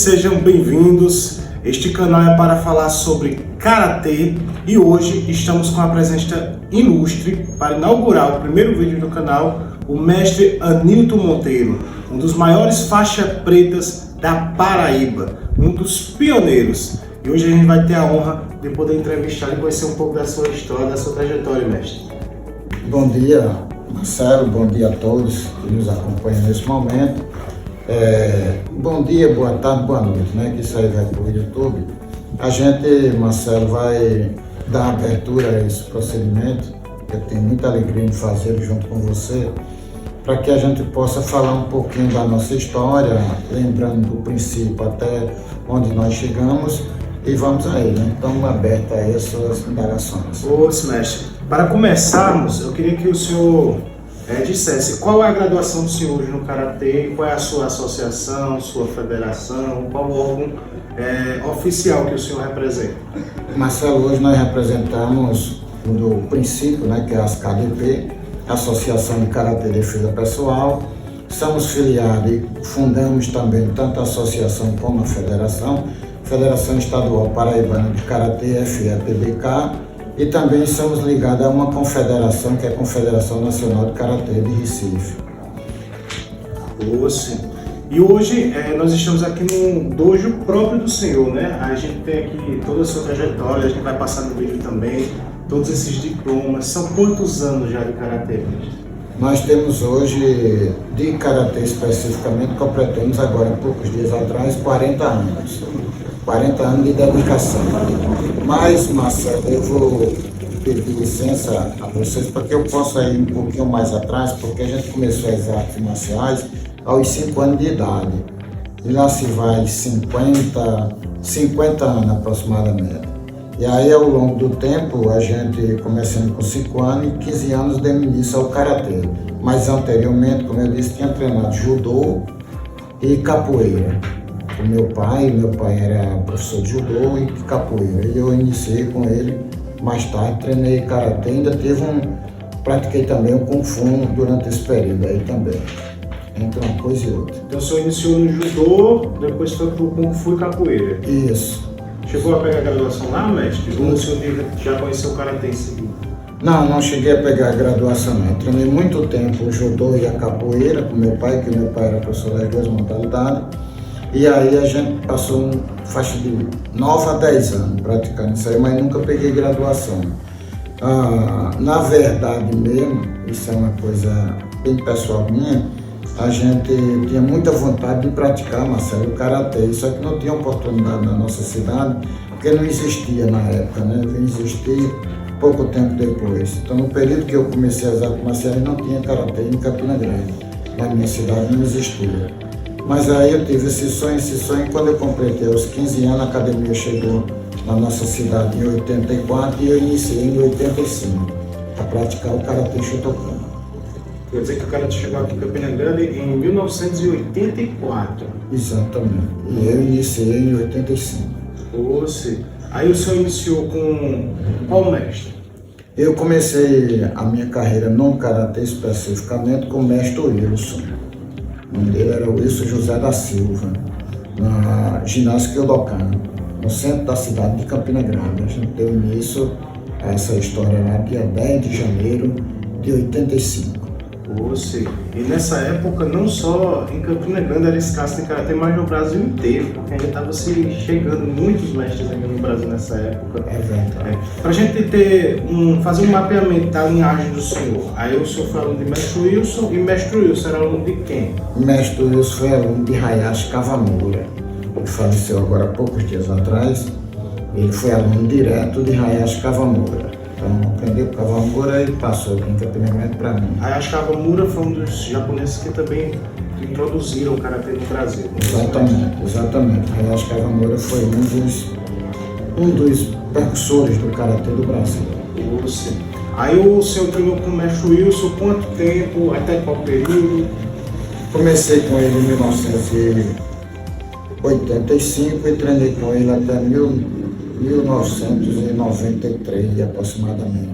sejam bem-vindos. Este canal é para falar sobre Karatê e hoje estamos com a presença ilustre para inaugurar o primeiro vídeo do canal, o mestre Anilton Monteiro, um dos maiores faixas pretas da Paraíba, um dos pioneiros. E hoje a gente vai ter a honra de poder entrevistar e conhecer um pouco da sua história, da sua trajetória, mestre. Bom dia, Marcelo, bom dia a todos que nos acompanham nesse momento. Bom dia, boa tarde, boa noite, né? Que isso aí vai para o YouTube. A gente, Marcelo, vai dar abertura a esse procedimento, que eu tenho muita alegria em fazer junto com você, para que a gente possa falar um pouquinho da nossa história, lembrando do princípio até onde nós chegamos, e vamos aí, né? Estamos abertos a essas indagações. Ô, mestre, para começarmos, eu queria que o senhor dissesse qual é a graduação do senhor hoje no Karatê, qual é a sua associação, sua federação, qual o órgão oficial que o senhor representa. Marcelo, hoje nós representamos o princípio, né, que é a ASCADP, Associação de Karatê de Defesa Pessoal. Somos filiados e fundamos também tanto a associação como a federação, Federação Estadual Paraibana de Karatê, FEPBK, e também somos ligados a uma confederação, que é a Confederação Nacional de Karatê de Recife. Sim. E hoje nós estamos aqui no dojo próprio do senhor, né? A gente tem aqui toda a sua trajetória, a gente vai passar no vídeo também, todos esses diplomas. São quantos anos já de Karatê? Nós temos hoje, de Karatê especificamente, completamos agora, poucos dias atrás, 40 anos. 40 anos de dedicação. Mas, Marcelo, eu vou pedir licença a vocês para que eu possa ir um pouquinho mais atrás, porque a gente começou as artes marciais aos 5 anos de idade. E lá se vai 50 anos aproximadamente. E aí, ao longo do tempo, a gente, começando com 5 anos, e 15 anos deu início ao Karatê. Mas anteriormente, como eu disse, tinha treinado judô e capoeira. O meu pai era professor de judô e capoeira, e eu iniciei com ele. Mais tarde treinei karatê, pratiquei também o kung fu durante esse período aí também, entre uma coisa e outra. Então o senhor iniciou no judô, depois foi pro kung fu e capoeira. Isso. Chegou a pegar a graduação lá, mestre? Ou o senhor já conheceu o karatê em seguida? Não cheguei a pegar a graduação não. Eu treinei muito tempo o judô e a capoeira com meu pai, que meu pai era professor das duas modalidades. E aí a gente passou faixa de 9 a 10 anos praticando isso aí, mas nunca peguei graduação. Na verdade mesmo, isso é uma coisa bem pessoal minha, a gente tinha muita vontade de praticar, Marcelo, o Karatê, só que não tinha oportunidade na nossa cidade, porque não existia na época, né? Veio existir pouco tempo depois. Então no período que eu comecei as artes marciais não tinha Karatê em Campina Grande, na minha cidade não existia. Mas aí eu tive esse sonho, e quando eu completei os 15 anos, a academia chegou na nossa cidade em 84 e eu iniciei em 85 a praticar o Karatê Shotokan. Quer dizer que o Karatê chegou aqui em Campina Grande em 1984. Exatamente, e eu iniciei em 85. Sim. Aí o senhor iniciou com qual mestre? Eu comecei a minha carreira no Karatê especificamente com o mestre Wilson. O nome dele era Wilson José da Silva, na ginásio Kyodokan, no centro da cidade de Campina Grande. A gente deu início a essa história lá dia 10 de janeiro de 85. Sim. E nessa época, não só em Campina Grande era escasso de Karatê, mas no Brasil inteiro, porque ainda estava chegando muitos mestres ainda no Brasil nessa época. É verdade. Para a gente fazer um mapeamento da linhagem do senhor, aí o senhor foi aluno de mestre Wilson, e mestre Wilson era aluno de quem? Mestre Wilson foi aluno de Hayashi Kawamura, que faleceu agora há poucos dias atrás. Ele foi aluno direto de Hayashi Kawamura. Então, aprendeu com Kawamura e passou aqui em Campina Grande para mim. Hayashi Kawamura foi um dos japoneses que também introduziram o Karatê no Brasil. Exatamente. Hayashi Kawamura foi um dos precursores do Karatê do Brasil. Sim. Aí o senhor treinou com o mestre Wilson, quanto tempo, até qual período? Comecei com ele em 1985 e treinei com ele até 1993 aproximadamente.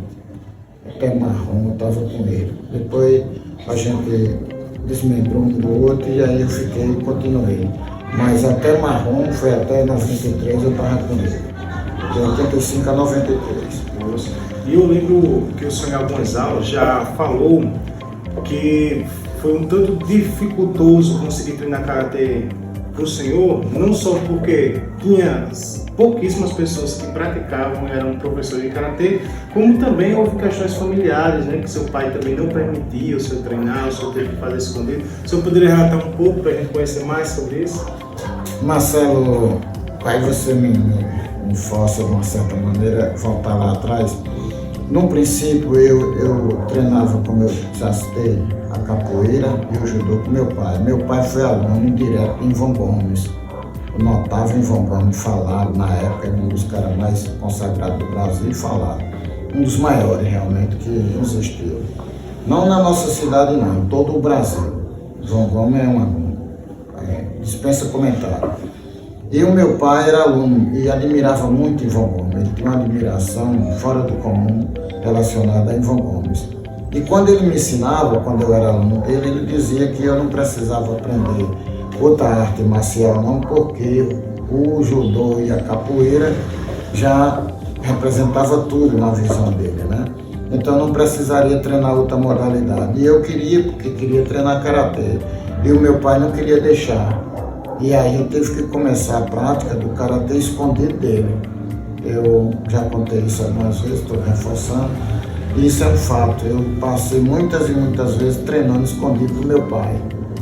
Até marrom eu estava com ele. Depois a gente desmembrou um do outro e aí eu fiquei e continuei. mas até marrom foi até 93 eu estava com ele. De 85 a 93. E eu lembro que o senhor em algumas aulas já falou que foi um tanto dificultoso conseguir treinar karatê para o senhor, não só porque tinha pouquíssimas pessoas que praticavam, eram professores de karatê, como também houve questões familiares, né, que seu pai também não permitia o senhor treinar, o senhor teve que fazer escondido. O senhor poderia relatar um pouco para a gente conhecer mais sobre isso? Marcelo, aí você me força de uma certa maneira voltar lá atrás. No princípio eu treinava, como eu já citei, a capoeira e o judô com meu pai. Meu pai foi aluno direto em Ivon Gomes. Eu notava em Ivon Gomes falado na época, um dos caras mais consagrados do Brasil, falado. Um dos maiores realmente que existiu. Não na nossa cidade não, em todo o Brasil. Ivon Gomes dispensa comentário. E o meu pai era aluno e admirava muito Ivon Gomes. Ele tinha uma admiração fora do comum relacionada a Ivon Gomes. E quando ele me ensinava, quando eu era aluno dele, ele dizia que eu não precisava aprender outra arte marcial não, porque o judô e a capoeira já representava tudo na visão dele, né? Então eu não precisaria treinar outra modalidade. E eu queria, porque queria treinar karatê. E o meu pai não queria deixar. E aí eu tive que começar a prática do karatê escondido dele. Eu já contei isso algumas vezes, estou reforçando. E isso é um fato. Eu passei muitas e muitas vezes treinando escondido do meu pai.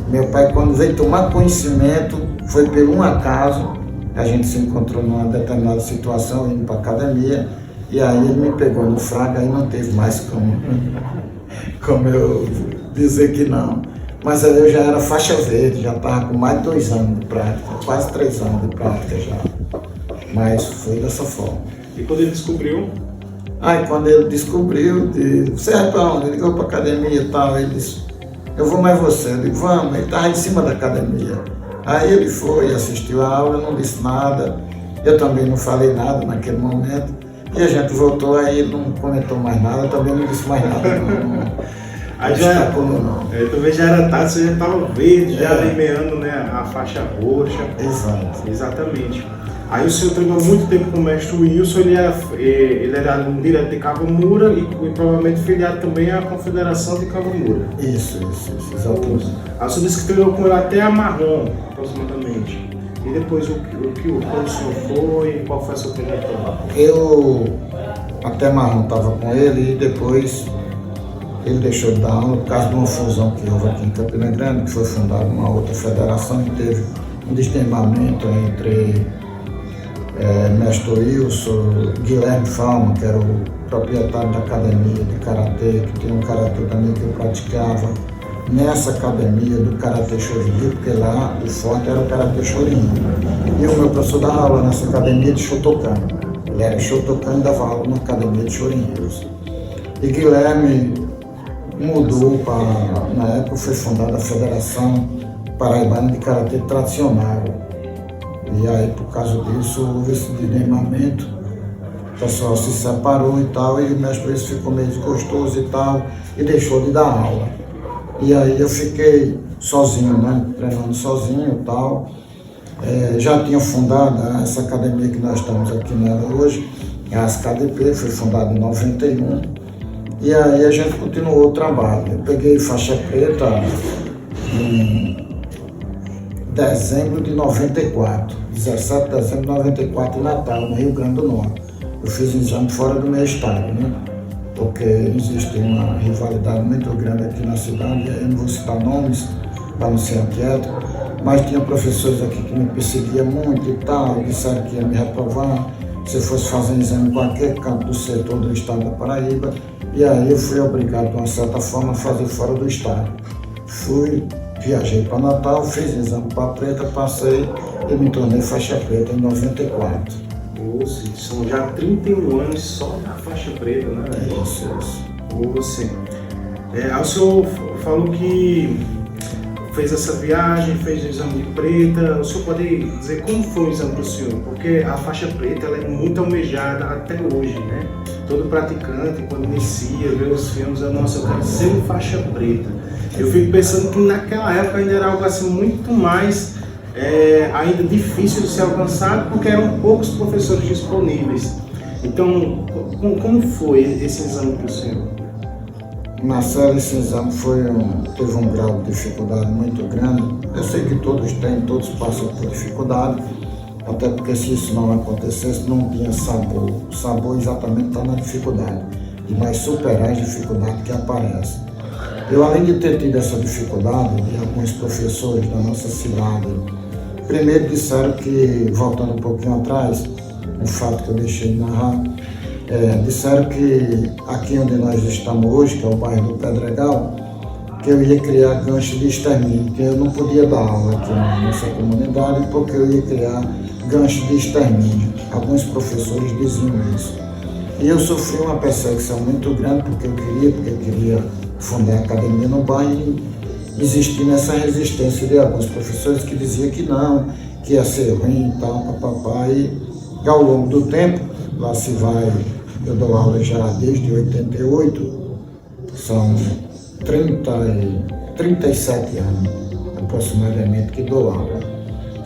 Meu pai, quando veio tomar conhecimento, foi por um acaso. A gente se encontrou numa determinada situação, indo para a academia. E aí ele me pegou no fraco, aí não teve mais como eu dizer que não. Mas aí eu já era faixa verde, já estava com mais de 2 anos de prática, quase 3 anos de prática já. Mas foi dessa forma. E quando ele descobriu? Aí quando ele descobriu, disse, você vai para onde? Ele ligou para a academia e tal, ele disse, eu vou mais você. Eu digo, vamos, ele estava em cima da academia. Aí ele foi, assistiu a aula, não disse nada, eu também não falei nada naquele momento. E a gente voltou, aí ele não comentou mais nada, eu também não disse mais nada. Aí talvez já era tarde, você já estava verde, já alimeando, né, a faixa roxa. Exato. Exatamente. Aí o senhor treinou muito tempo com o mestre Wilson, ele era aluno direto de Kawamura e provavelmente filiado também à Confederação de Kawamura. Isso, exatamente. Aí o senhor disse que treinou com ele até a marrom, aproximadamente. E depois quando o senhor foi, qual foi a sua trajetória? Eu até marrom estava com ele e depois ele deixou de dar aula por causa de uma fusão que houve aqui em Campina Grande, que foi fundada uma outra federação e teve um destemamento entre mestre Wilson, Guilherme Falma, que era o proprietário da academia de karatê, que tinha um karatê também que eu praticava nessa academia do karatê Shorin, porque lá o forte era o karatê Shorin. E o meu professor dava aula nessa academia de Shotokan. Ele era Shotokan e dava aula na academia de Shorin. E Guilherme mudou para, na época foi fundada a Federação Paraibana de Karatê Tradicional. E aí, por causa disso, houve esse desmemamento, o pessoal se separou e tal, e o mestre Wilson ficou meio desgostoso e tal, e deixou de dar aula. E aí eu fiquei sozinho, né, treinando sozinho e tal. Já tinha fundado essa academia que nós estamos aqui nela hoje, a ASKDP, foi fundada em 91. E aí a gente continuou o trabalho. Eu peguei faixa preta em dezembro de 94, 17 de dezembro de 94, em Natal, no Rio Grande do Norte. Eu fiz exame fora do meu estado, né? Porque existe uma rivalidade muito grande aqui na cidade, eu não vou citar nomes para não ser antiético, mas tinha professores aqui que me perseguiam muito e tal, disseram que ia me reprovar se eu fosse fazer exame em qualquer canto do setor do estado da Paraíba. E aí eu fui obrigado, de uma certa forma, a fazer fora do estado. Viajei para Natal, fiz exame para preta, passei e me tornei faixa preta em 94. Nossa, são já 31 anos só na faixa preta, né? Isso. Você. Aí o senhor falou que fez essa viagem, fez o exame de preta. O senhor pode dizer como foi o exame para o senhor? Porque a faixa preta ela é muito almejada até hoje, né? Todo praticante, quando inicia, vê os filmes, nossa, eu quero ser um faixa preta. Eu fico pensando que naquela época ainda era algo assim muito mais ainda difícil de ser alcançado porque eram poucos professores disponíveis. Então, como foi esse exame para o senhor? Marcelo, esse exame teve um grau de dificuldade muito grande. Eu sei que todos têm, todos passam por dificuldade, até porque se isso não acontecesse, não tinha sabor. O sabor exatamente está na dificuldade, e mais superar as dificuldades que aparecem. Eu, além de ter tido essa dificuldade, e alguns professores da nossa cidade, primeiro disseram que, voltando um pouquinho atrás, um fato que eu deixei de narrar, disseram que aqui onde nós estamos hoje, que é o bairro do Pedregal, que eu ia criar gancho de extermínio, que eu não podia dar aula aqui na nossa comunidade, porque eu ia criar gancho de extermínio. Alguns professores diziam isso. E eu sofri uma perseguição muito grande, porque eu queria fundar a academia no bairro e existir nessa resistência de alguns professores que diziam que não, que ia ser ruim e tal, papapá. E ao longo do tempo, lá se vai, eu dou aula já desde 88, são 37 anos aproximadamente que dou aula.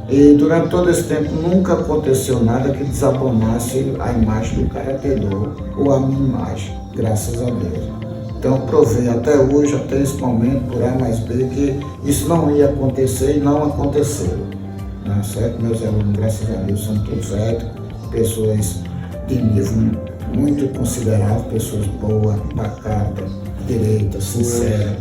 E durante todo esse tempo nunca aconteceu nada que desabonasse a imagem do karatê-do ou a minha imagem, graças a Deus. Então provei até hoje, até esse momento, por A mais B, que isso não ia acontecer e não aconteceu. Certo? Meus alunos, graças a Deus, são todos éticos, pessoas de nível muito considerável, pessoas boas, pacatas, direitas, sinceras.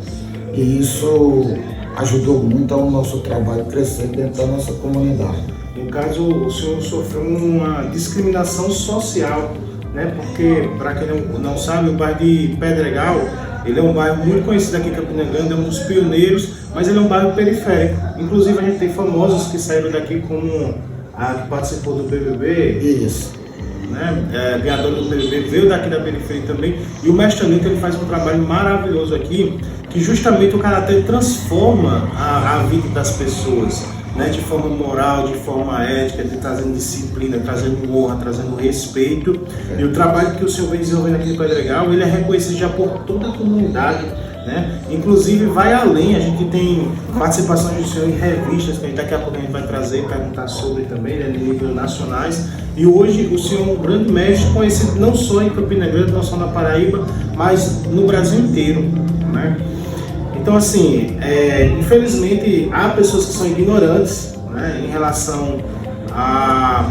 E isso ajudou muito ao nosso trabalho crescer dentro da nossa comunidade. No caso, o senhor sofreu uma discriminação social, né? Porque, para quem não sabe, o bairro de Pedregal, ele é um bairro muito conhecido aqui em Campina Grande, é um dos pioneiros, mas ele é um bairro periférico. Inclusive, a gente tem famosos que saíram daqui, como a que participou do BBB. Isso. Né? Ganhador do BBB, veio daqui da periferia também. E o mestre Anilton, ele faz um trabalho maravilhoso aqui, que justamente o karatê transforma a vida das pessoas, né? De forma moral, de forma ética, de trazendo disciplina, trazendo honra, trazendo respeito. E o trabalho que o senhor vem desenvolvendo aqui no Pedregal, ele é reconhecido já por toda a comunidade, né? Inclusive vai além, a gente tem participação do senhor em revistas, que daqui a pouco a gente vai trazer e perguntar sobre também, né, em níveis nacionais. E hoje o senhor é um grande mestre, conhecido não só em Campina Grande, não só na Paraíba, mas no Brasil inteiro, né? Então, assim, infelizmente há pessoas que são ignorantes, né, em relação a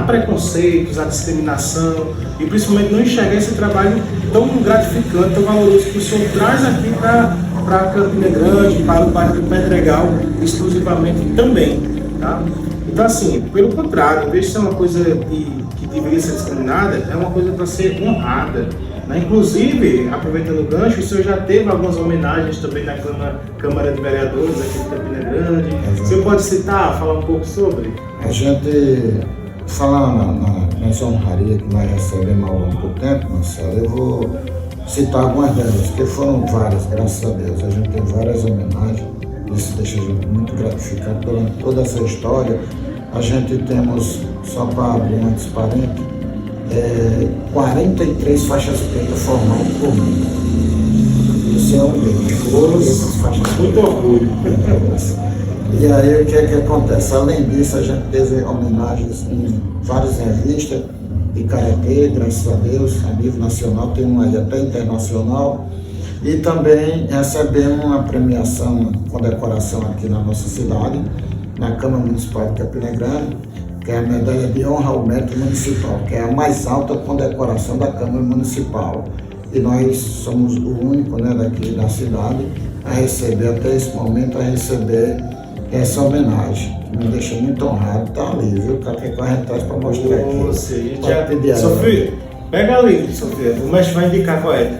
preconceitos, a discriminação, e principalmente não enxergar esse trabalho tão gratificante, tão valoroso que o senhor traz aqui para Campina Grande, para o bairro do Pedregal, exclusivamente também, tá? Então, assim, pelo contrário, em vez de ser uma coisa que deveria ser discriminada, é uma coisa para ser honrada, né? Inclusive, aproveitando o gancho, o senhor já teve algumas homenagens também na Câmara de Vereadores aqui de Campina Grande. O senhor pode citar, falar um pouco sobre? A gente fala nas honrarias que nós recebemos ao longo do tempo, Marcelo, eu vou citar algumas delas, que foram várias, graças a Deus. A gente tem várias homenagens, isso deixa a gente muito gratificado durante toda essa história. A gente temos, só para abrir um transparente, 43 faixas pretas formadas por mim. Isso é um deles, essas faixas pretas. Muito orgulho. E aí o que é que acontece? Além disso, a gente teve homenagens em várias revistas de karatê, graças a Deus, a nível nacional, tem uma aí até internacional. E também recebemos uma premiação, uma condecoração aqui na nossa cidade, na Câmara Municipal de Campina Grande, que é a medalha de honra ao mérito municipal, que é a mais alta condecoração da Câmara Municipal. E nós somos o único, né, daqui da cidade a receber, até esse momento, a receber essa homenagem, que me deixa muito honrado. Tá ali, viu? Qualquer coisa a gente traz para mostrar aqui. Sofia, pega ali, Sofia, o mestre vai indicar qual é.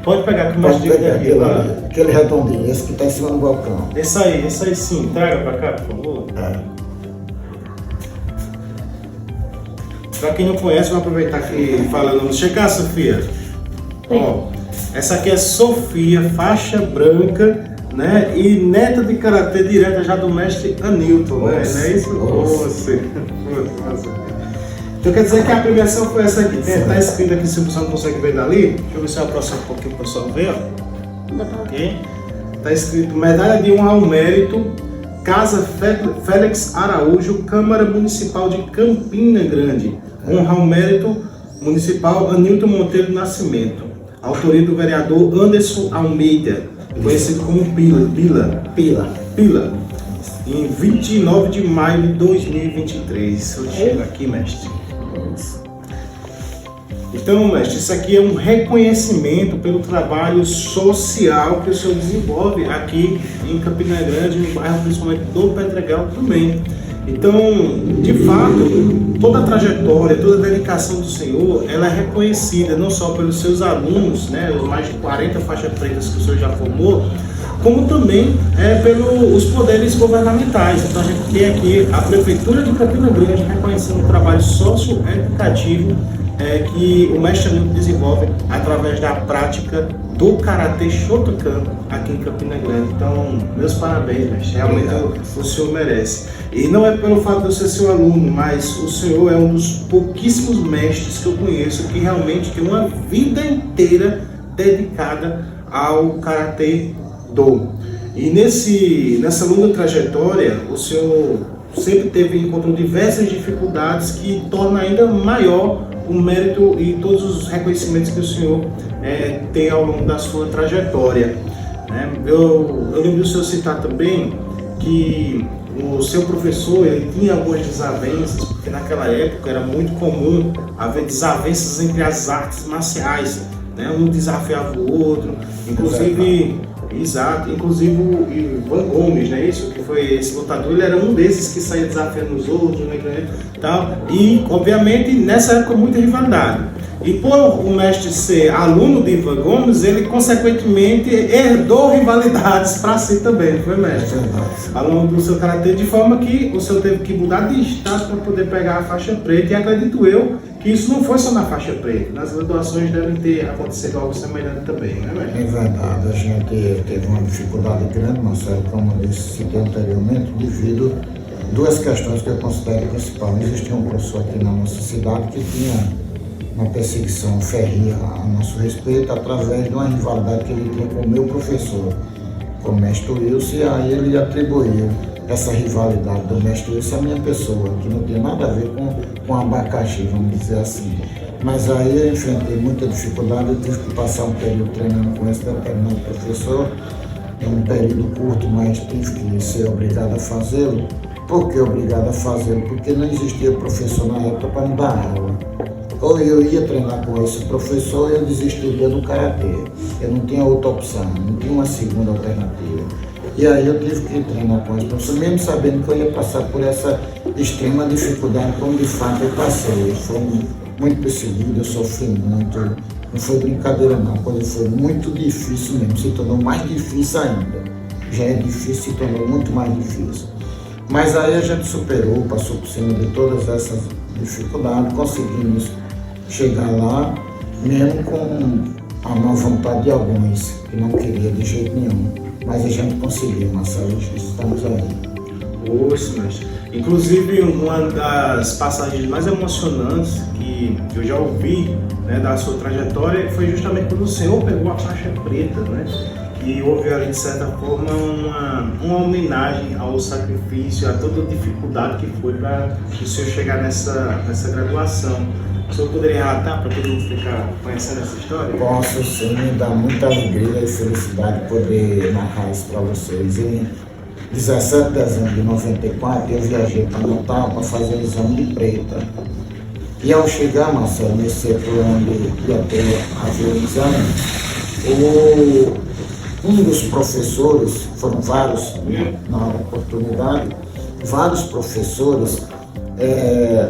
Pode pegar que o mestre indica aqui. Aquele redondinho, esse que está em cima do balcão. Esse aí sim, traga para cá, por favor. Para quem não conhece, vou aproveitar aqui falando. Chega cá, Sofia. Ó, essa aqui é Sofia, faixa branca, né? E neta de karatê direta já do mestre Anilton, né? Não é isso? Nossa. Então quer dizer que a premiação foi essa aqui. Tá escrito aqui, se o pessoal não consegue ver dali. Deixa eu ver se eu aproximo um pouquinho para o pessoal ver, ó. Ok? Tá escrito medalha de honra ao mérito Casa Félix Araújo, Câmara Municipal de Campina Grande. Honrar o mérito municipal Anilton Monteiro Nascimento. Autoria do vereador Anderson Almeida, conhecido como Pila. Em 29 de maio de 2023. Eu chego aqui, mestre. Então, mestre, isso aqui é um reconhecimento pelo trabalho social que o senhor desenvolve aqui em Campina Grande, no bairro principalmente do Pedregal também. Então, de fato, toda a trajetória, toda a dedicação do senhor, ela é reconhecida não só pelos seus alunos, né, os mais de 40 faixas pretas que o senhor já formou, como também pelos poderes governamentais. Então, a gente tem aqui a Prefeitura de Campina Grande reconhecendo o trabalho socioeducativo que o mestre Anilton desenvolve através da prática do Karatê Shotokan aqui em Campina Grande. Então, meus parabéns, mestre. Realmente o senhor merece. E não é pelo fato de eu ser seu aluno, mas o senhor é um dos pouquíssimos mestres que eu conheço que realmente tem uma vida inteira dedicada ao Karatê Do. E nessa longa trajetória, o senhor sempre encontrou diversas dificuldades que tornam ainda maior o mérito e todos os reconhecimentos que o senhor tem ao longo da sua trajetória. Eu lembro do senhor citar também que o seu professor ele tinha algumas desavenças, porque naquela época era muito comum haver desavenças entre as artes marciais, né? Um desafiava o outro, inclusive... Exato, inclusive o Ivan Gomes, né? Isso que foi esse lutador, ele era um desses que saía desafiando os outros, né? Tal. E obviamente nessa época muita rivalidade. E por o mestre ser aluno de Ivan Gomes, ele consequentemente herdou rivalidades para si também, foi mestre? Ao longo do seu karatê, de forma que o senhor teve que mudar de status para poder pegar a faixa preta, e acredito eu que isso não foi só na faixa preta, nas graduações devem ter acontecido algo semelhante também, né, mestre? É verdade, a gente teve uma dificuldade grande, Marcelo, como eu disse anteriormente, devido a duas questões que eu considero principais. Existia um professor aqui na nossa cidade que tinha uma perseguição ferrenha a nosso respeito através de uma rivalidade que ele tinha com o meu professor, com o mestre Wilson, e aí ele atribuiu essa rivalidade do mestre Wilson à minha pessoa, que não tem nada a ver com abacaxi, vamos dizer assim. Mas aí eu enfrentei muita dificuldade, eu tive que passar um período treinando com esse determinado professor, é um período curto, mas tive que ser obrigado a fazê-lo. Por que obrigado a fazê-lo? Porque não existia professor na época para me dar aula. Ou eu ia treinar com esse professor, eu desistiria do karatê. Eu não tinha outra opção, não tinha uma segunda alternativa. E aí eu tive que treinar com esse professor, mesmo sabendo que eu ia passar por essa extrema dificuldade, como de fato eu passei. Eu fui muito perseguido, eu sofri muito. Não foi brincadeira não, a coisa foi muito difícil mesmo, se tornou mais difícil ainda. Já é difícil, se tornou muito mais difícil. Mas aí a gente superou, passou por cima de todas essas dificuldades, conseguimos chegar lá, mesmo com a má vontade de alguns, que não queria de jeito nenhum. Mas a gente conseguiu, Marcelo, estamos aí. Poxa, mestre. Inclusive, uma das passagens mais emocionantes que eu já ouvi, né, da sua trajetória foi justamente quando o senhor pegou a faixa preta, né? E houve ali, de certa forma, uma homenagem ao sacrifício, a toda a dificuldade que foi para o senhor chegar nessa graduação. O senhor poderia relatar para todo mundo ficar conhecendo essa história? Posso sim, me dá muita alegria e felicidade poder narrar isso para vocês. Em 17 de dezembro de 94, eu viajei para Natal para fazer o exame de preta. E ao chegar, Marcelo, nesse setor onde ia ter o exame, um dos professores, foram vários na oportunidade, vários professores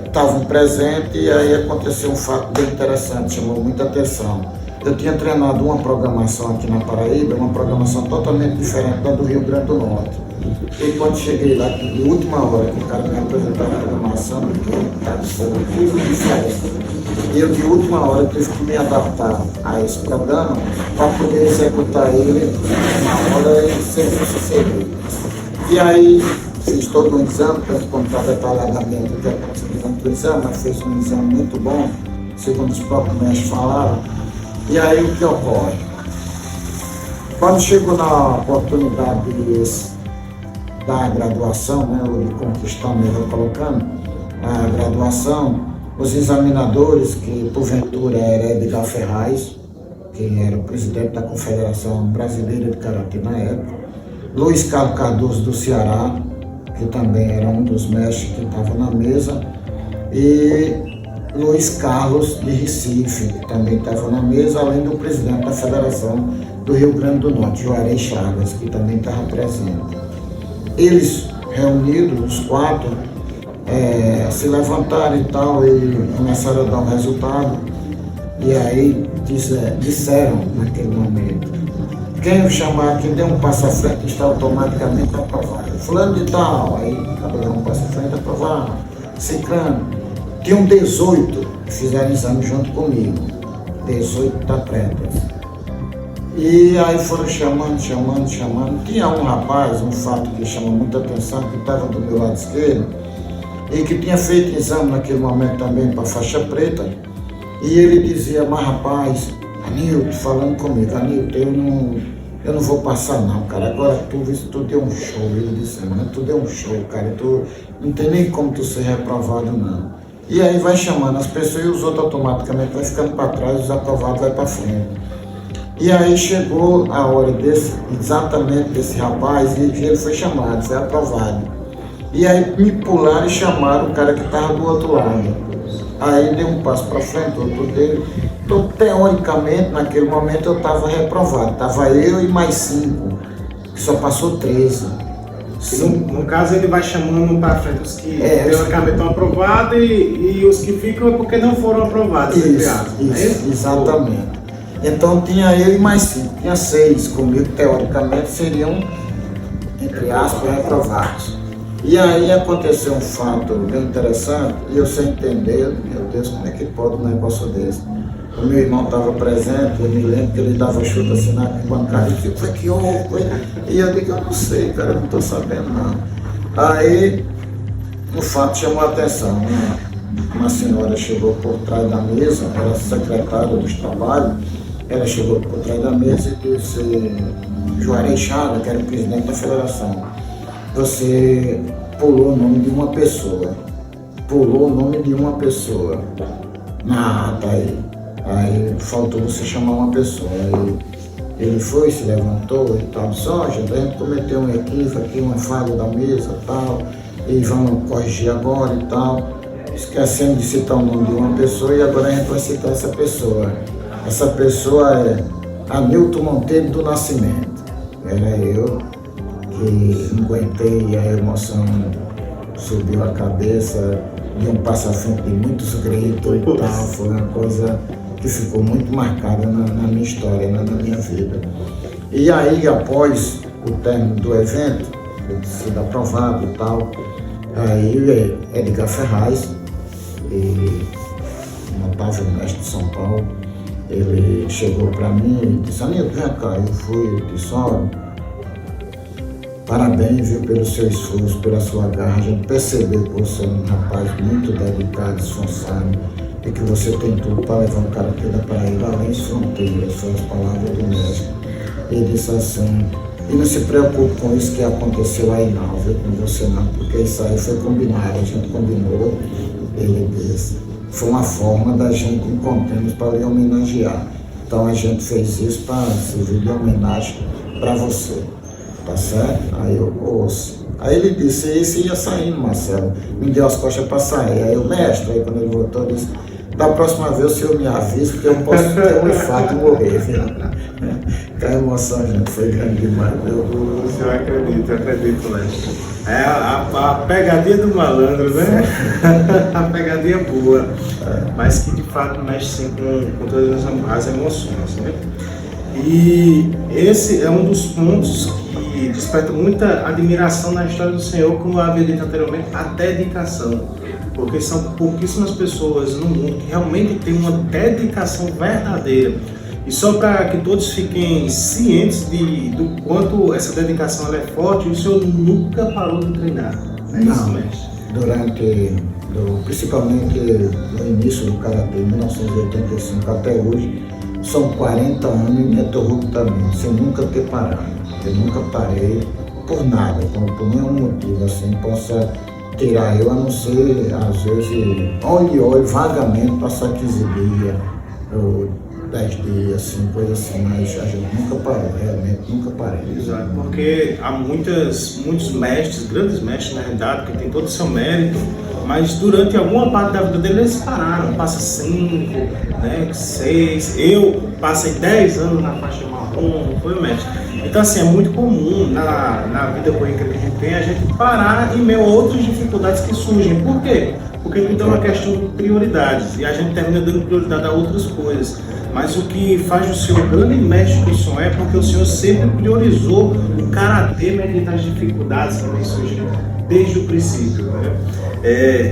estavam presentes, e aí aconteceu um fato bem interessante, chamou muita atenção. Eu tinha treinado uma programação aqui na Paraíba, uma programação totalmente diferente da do Rio Grande do Norte. E quando cheguei lá, de última hora, que o cara me apresentou a programação, foi tudo diferente. E eu, de última hora, tive que me adaptar a esse programa para poder executar ele na hora e sem suceder. E aí, fiz todo um exame, para contar detalhadamente o que aconteceu durante o exame, mas fez um exame muito bom, segundo os próprios mestres falaram. E aí, o que ocorre? Quando chegou na oportunidade da graduação, né, ou de conquistar, melhor colocando, a graduação, os examinadores, que porventura era Edgar Ferraz, que era o presidente da Confederação Brasileira de Karatê na época, Luiz Carlos Cardoso do Ceará, que também era um dos mestres que estava na mesa, e Luiz Carlos de Recife, que também estava na mesa, além do presidente da Federação do Rio Grande do Norte, Juarez Chagas, que também estava presente. Eles, reunidos, os quatro, se levantaram e tal, e começaram a dar um resultado, e aí disseram naquele momento: quem eu chamar, quem der um passo à frente está automaticamente aprovado. Fulano de tal, aí acaba dando um passo à frente, aprovado. Ciclano. Tinham 18 que fizeram exame junto comigo, 18 atletas. E aí foram chamando. Tinha um rapaz, um fato que chama muita atenção, que estava do meu lado esquerdo, e que tinha feito exame naquele momento também para faixa preta, e ele dizia: mas rapaz, Anilton, falando comigo, Anilton, eu não vou passar não, cara, agora tu deu um show. Ele disse: mano, tu deu um show, cara, tu não tem nem como tu ser reprovado não. E aí vai chamando as pessoas e os outros automaticamente vai ficando para trás, os aprovados vai para frente. E aí chegou a hora exatamente desse rapaz, e ele foi chamado, foi aprovado. E aí me pularam e chamaram o cara que estava do outro lado. Aí deu um passo para frente, outro dele. Então, teoricamente, naquele momento eu estava reprovado. Estava eu e mais 5, que só passou 13. No caso, ele vai chamando para frente os que teoricamente estão aprovados e os que ficam é porque não foram aprovados. Isso, exatamente. Então tinha eu e mais 5, tinha 6 comigo, teoricamente seriam, entre aspas, reprovados. E aí aconteceu um fato bem interessante, e eu sem entender, meu Deus, como é que pode um negócio desse? O meu irmão estava presente, eu me lembro que ele dava chute assim na bancada, e disse: foi que houve? E eu digo: eu não sei, cara, eu não estou sabendo não. Aí o fato chamou a atenção, né? Uma senhora chegou por trás da mesa, era secretária dos trabalhos, ela chegou por trás da mesa e disse: Juarez Chagas, que era o presidente da federação, você pulou o nome de uma pessoa. Tá aí. Aí faltou você chamar uma pessoa. Aí ele foi, se levantou e tal. Só, gente, a gente cometeu um equívoco aqui, uma falha da mesa e tal, e vamos corrigir agora e tal. Esquecendo de citar o nome de uma pessoa, e agora a gente vai citar essa pessoa. Essa pessoa é Anilton Monteiro do Nascimento. Era eu que não aguentei, a emoção subiu a cabeça, de um passo à frente de muitos gritos e tal. Foi uma coisa que ficou muito marcada na minha história, na minha vida. E aí, após o término do evento, eu tinha sido aprovado e tal, aí Edgar Ferraz, notável mestre de São Paulo, ele chegou para mim e disse: Anilton, vem cá. Eu fui, eu disse: olha, parabéns, viu, pelo seu esforço, pela sua garra. A gente percebeu que você é um rapaz muito dedicado, esforçado, e que você tem tudo para levar o karatê da Paraíba além das fronteiras. Foram as palavras do mestre. Ele disse assim: e não se preocupe com isso que aconteceu aí não, viu, com você não, porque isso aí foi combinado, a gente combinou. Ele disse: foi uma forma da gente encontrarmos para lhe homenagear. Então a gente fez isso para servir de homenagem para você. Tá certo? Aí eu ouço. Aí ele disse: esse ia saindo, Marcelo. Me deu as costas para sair. Aí o mestre, aí quando ele voltou, eu disse: da próxima vez o senhor me avisa, porque eu posso ter um infarto e morrer, viu? Que a emoção, gente, foi grande demais. O senhor acredito, mestre. É a pegadinha do malandro, né? A pegadinha boa. Mas que de fato mexe sim com todas as emoções, né? E esse é um dos pontos que desperta muita admiração na história do Senhor, como eu havia dito anteriormente, a dedicação. Porque são pouquíssimas pessoas no mundo que realmente têm uma dedicação verdadeira. E só para que todos fiquem cientes do quanto essa dedicação ela é forte, o Senhor nunca parou de treinar. É isso, mestre? Principalmente no início do karatê, em 1985 até hoje, são 40 anos ininterruptamente, sem nunca ter parado. Eu nunca parei, por nada, por nenhum motivo assim possa tirar eu, a não ser, às vezes, olho vagamente passar 15 dias, ou 10 dias, assim, coisa assim, mas a gente nunca parou, realmente nunca parei. Exato, porque há muitos mestres, grandes mestres na realidade, que tem todo o seu mérito, mas durante alguma parte da vida dele eles pararam, passa 5, né, 6, eu passei 10 anos na faixa marrom, não foi, mestre? Então assim, é muito comum na vida corrida que a gente tem, a gente parar em meio a outras dificuldades que surgem. Por quê? Porque tudo é uma questão de prioridades e a gente termina dando prioridade a outras coisas. Mas o que faz o senhor grande mestre que o senhor é porque o senhor sempre priorizou o karatê mediante as dificuldades que vem surgindo desde o princípio, né?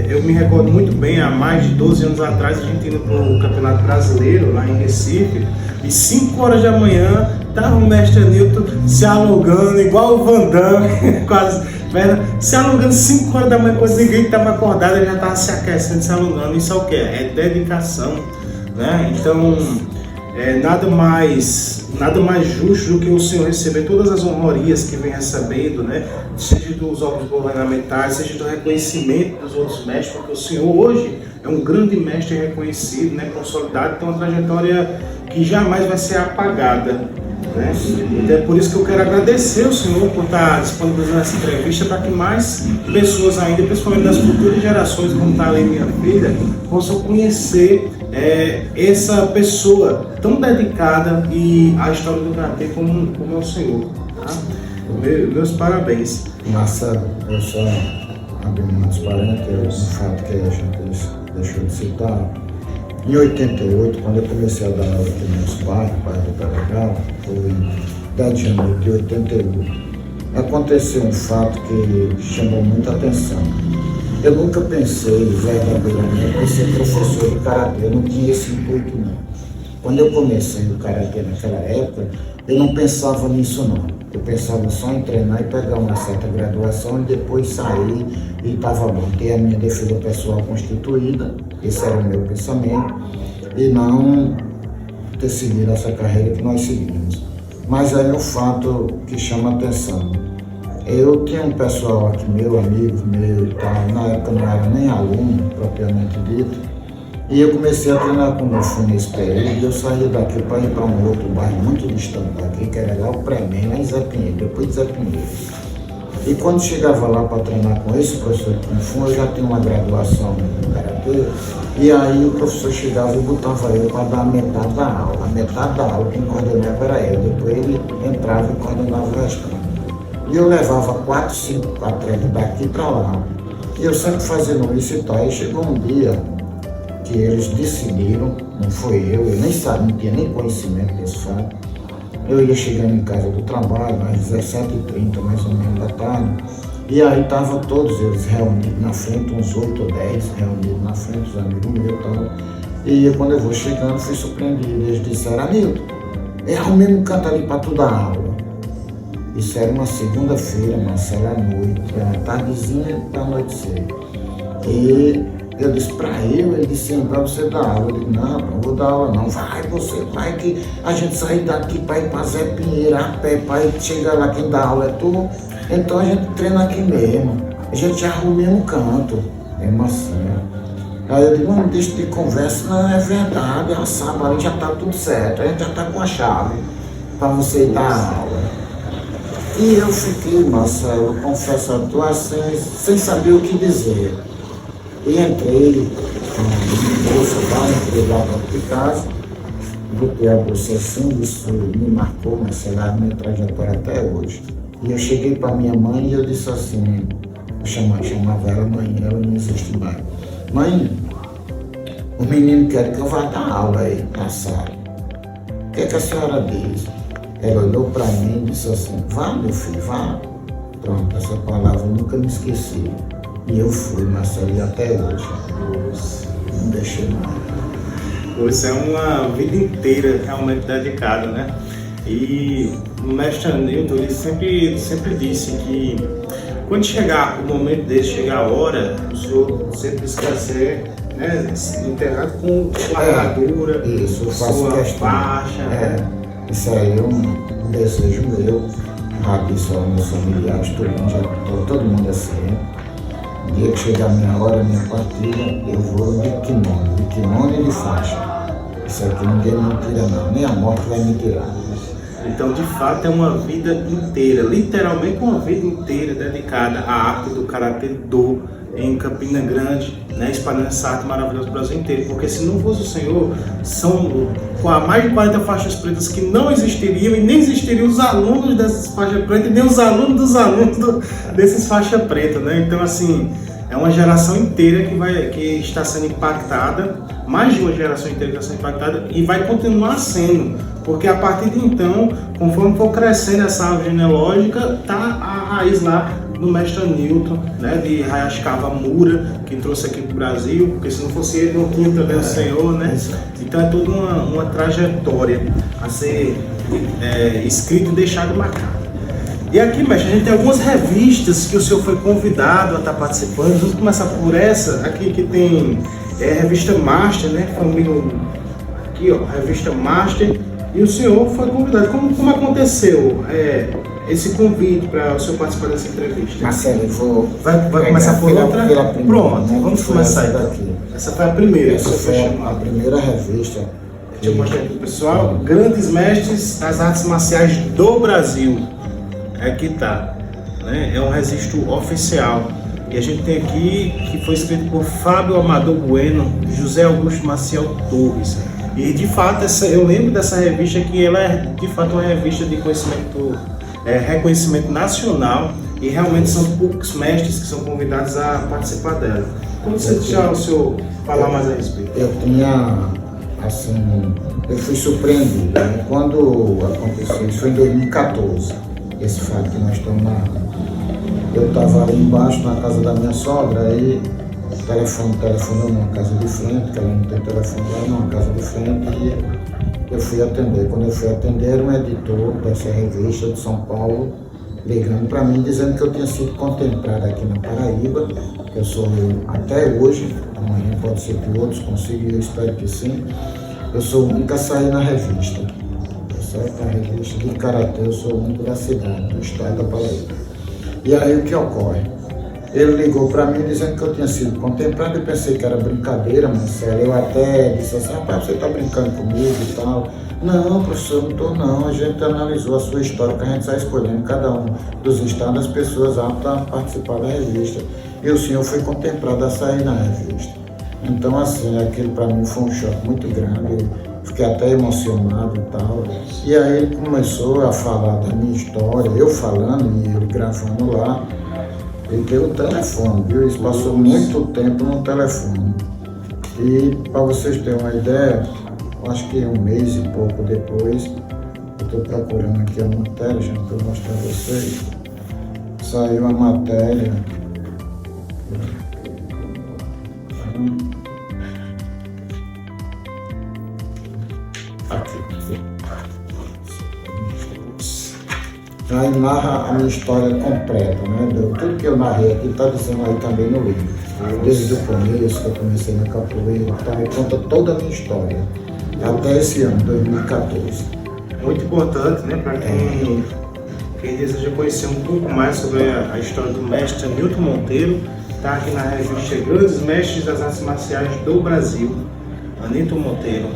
Eu me recordo muito bem, há mais de 12 anos atrás, a gente indo para o Campeonato Brasileiro, lá em Recife, e 5 horas da manhã, estava o mestre Anilton se alongando, igual o Van Damme, quase, se alongando 5 horas da manhã, quando ninguém estava acordado, ele já estava se aquecendo, se alongando. Isso é o que? É dedicação, né? Então, nada mais justo do que o senhor receber todas as honrarias que vem recebendo, né? Seja dos órgãos governamentais, seja do reconhecimento dos outros mestres, porque o senhor hoje é um grande mestre reconhecido, né? Consolidado, tem uma trajetória que jamais vai ser apagada, né? Então é por isso que eu quero agradecer o senhor por estar disponibilizando essa entrevista para que mais pessoas ainda, principalmente das futuras gerações, como está ali minha filha, possam conhecer essa pessoa tão dedicada e a história do karatê como é o senhor, tá? Meus parabéns. Marcelo, eu só abrindo umas parênteses, um fato que a gente deixou de citar. Em 88, quando eu comecei a dar aula aqui no nosso bairro do Peregal, foi 10 de janeiro de 88, aconteceu um fato que chamou muita atenção. Eu nunca pensei verdadeiramente em ser professor de karatê, eu não tinha esse intuito não. Quando eu comecei o karatê naquela época, eu não pensava nisso não. Eu pensava só em treinar e pegar uma certa graduação e depois sair e estava bom. Ter a minha defesa pessoal constituída, esse era o meu pensamento, e não ter seguido essa carreira que nós seguimos. Mas aí o fato que chama a atenção. Eu tinha um pessoal aqui, meu amigo meu e tal, na época não era nem aluno, propriamente dito, e eu comecei a treinar com o meu filho nesse período, e eu saí daqui para ir para um outro bairro muito distante daqui, que era lá o Pré-Men, lá em Zé Pinheiro, depois de Zé Pinheiro. E quando chegava lá para treinar com esse professor de Kung Fu, eu já tinha uma graduação no Karatê, e aí o professor chegava e botava eu para dar a metade da aula. A metade da aula quem coordenava era eu, depois ele entrava e coordenava o restante. E eu levava 4, 5 atletas daqui para lá. E eu sempre fazendo isso e tal. Aí chegou um dia que eles decidiram, não foi eu nem sabia, não tinha nem conhecimento desse fato. Eu ia chegando em casa do trabalho, às 17h30 mais ou menos da tarde, e aí estavam todos eles reunidos na frente, uns 8 ou 10 reunidos na frente, os amigos meus e tal. E quando eu vou chegando, fui surpreendido. Eles disseram: Anilton, é o mesmo canto ali para tu dar aula. Isso era uma segunda-feira, Marcelo, à noite, era tardezinha para anoitecer. E eu disse para ele disse: para você dar aula. Eu disse: não vou dar aula não. Você vai que a gente sair daqui para ir para Zé Pinheiro a pé, para chegar lá, quem dá aula é tu. Então a gente treina aqui mesmo, a gente já arruma o mesmo canto, mesmo assim. Aí eu digo: não, deixa de conversa, não, é verdade, a sábado ali já está tudo certo, a gente já está com a chave para você ir dar aula. E eu fiquei, Marcelo, confesso a tu, assim, sem saber o que dizer. E entrei no bolsa lá, entrei lá dentro de casa, botei a bolsa assim, isso me marcou, Marcelo, a minha trajetória até hoje. E eu cheguei para minha mãe e eu disse assim, eu chamava ela mãe, ela não existe mais. Mãe, o menino quer que eu vá dar aula aí na sala. O que a senhora diz? Ela olhou para mim e disse assim: vá, meu filho, vá. Pronto, essa palavra eu nunca me esqueci. E eu fui, Marcelo, e até hoje. Não deixei mais. Você é uma vida inteira realmente dedicada, né? E o mestre Anilton, ele sempre disse que quando chegar o momento dele, chegar a hora, o senhor sempre esquecer, né? Enterrado com sua armadura, isso, sua faixa. Isso aí é um desejo meu, já disse aos meus familiares, todo mundo é ciente. No dia que chegar a minha hora, a minha partida, eu vou de kimono e de faixa. Isso aqui ninguém me tira não, nem a morte vai me tirar. Então, de fato, é uma vida inteira, literalmente uma vida inteira dedicada à arte do Karatê-Do em Campina Grande, né, espalhando essa arte maravilhosa do Brasil inteiro. Porque se não fosse o Senhor, são mais de 40 faixas pretas que não existiriam, e nem existiriam os alunos dessas faixas pretas, e nem os alunos dos alunos desses faixas pretas, né? Então, assim, é uma geração inteira que está sendo impactada, mais de uma geração inteira que está sendo impactada, e vai continuar sendo, porque a partir de então, conforme for crescendo essa árvore genealógica, está a raiz lá do mestre Newton, né, de Hayashi Kawamura, que trouxe aqui para o Brasil, porque se não fosse ele, não tinha também o Senhor, né? Então é toda uma trajetória a ser escrita e deixada marcada. E aqui, mestre, a gente tem algumas revistas que o senhor foi convidado a estar participando. Vamos começar por essa, aqui que tem revista Master, né? Família, aqui, ó, revista Master. E o senhor foi convidado. Como aconteceu esse convite para o senhor participar dessa entrevista? Marcelo, Vai começar por outra? Pela primeira, pronto, né? vamos começar daqui. Essa foi a primeira. Essa foi a primeira revista. Deixa eu mostrar aqui pro pessoal. Grandes mestres das artes marciais do Brasil. Aqui tá, né? É um registro oficial. E a gente tem aqui que foi escrito por Fábio Amador Bueno, José Augusto Maciel Torres. E de fato, eu lembro dessa revista, que ela é de fato uma revista de conhecimento, reconhecimento nacional, e realmente são poucos mestres que são convidados a participar dela. Como você deixar o senhor falar mais a respeito? Eu tinha, assim, eu fui surpreendido, né? Quando aconteceu, isso foi em 2014, esse fato que nós estamos narrando. Eu estava ali embaixo na casa da minha sogra, aí telefonou numa casa de frente, que ela não tem telefone lá, numa casa de frente, e eu fui atender. Quando eu fui atender, era um editor dessa revista de São Paulo ligando para mim, dizendo que eu tinha sido contemplado aqui na Paraíba, que eu sou, até hoje, amanhã pode ser que outros consigam, eu espero que sim, eu sou o único a sair na revista. Certo? Na revista de Karatê, eu sou o único da cidade, do estado da Paraíba. E aí o que ocorre? Ele ligou para mim dizendo que eu tinha sido contemplado. Eu pensei que era brincadeira, Marcelo. Eu até disse assim: rapaz, você está brincando comigo e tal. Não, professor, não estou não. A gente analisou a sua história, que a gente está escolhendo cada um dos estados as pessoas aptas a participar da revista. E o senhor foi contemplado a sair na revista. Então, assim, aquilo para mim foi um choque muito grande. Eu fiquei até emocionado e tal. E aí ele começou a falar da minha história, eu falando e ele gravando lá. Ele deu o telefone, viu? Isso passou muito tempo no telefone. E para vocês terem uma ideia, acho que um mês e pouco depois, eu estou procurando aqui a matéria, já estou mostrando a vocês. Saiu a matéria. Aí narra a minha história completa, né? Tudo que eu narrei aqui está dizendo aí também no livro. Desde o começo, que eu comecei na capoeira e tal, conta toda a minha história, até esse ano, 2014. Muito importante, né? Para quem deseja conhecer um pouco mais sobre a história do mestre Newton Monteiro, está aqui na revista Grandes Mestres das Artes Marciais do Brasil, Newton Monteiro.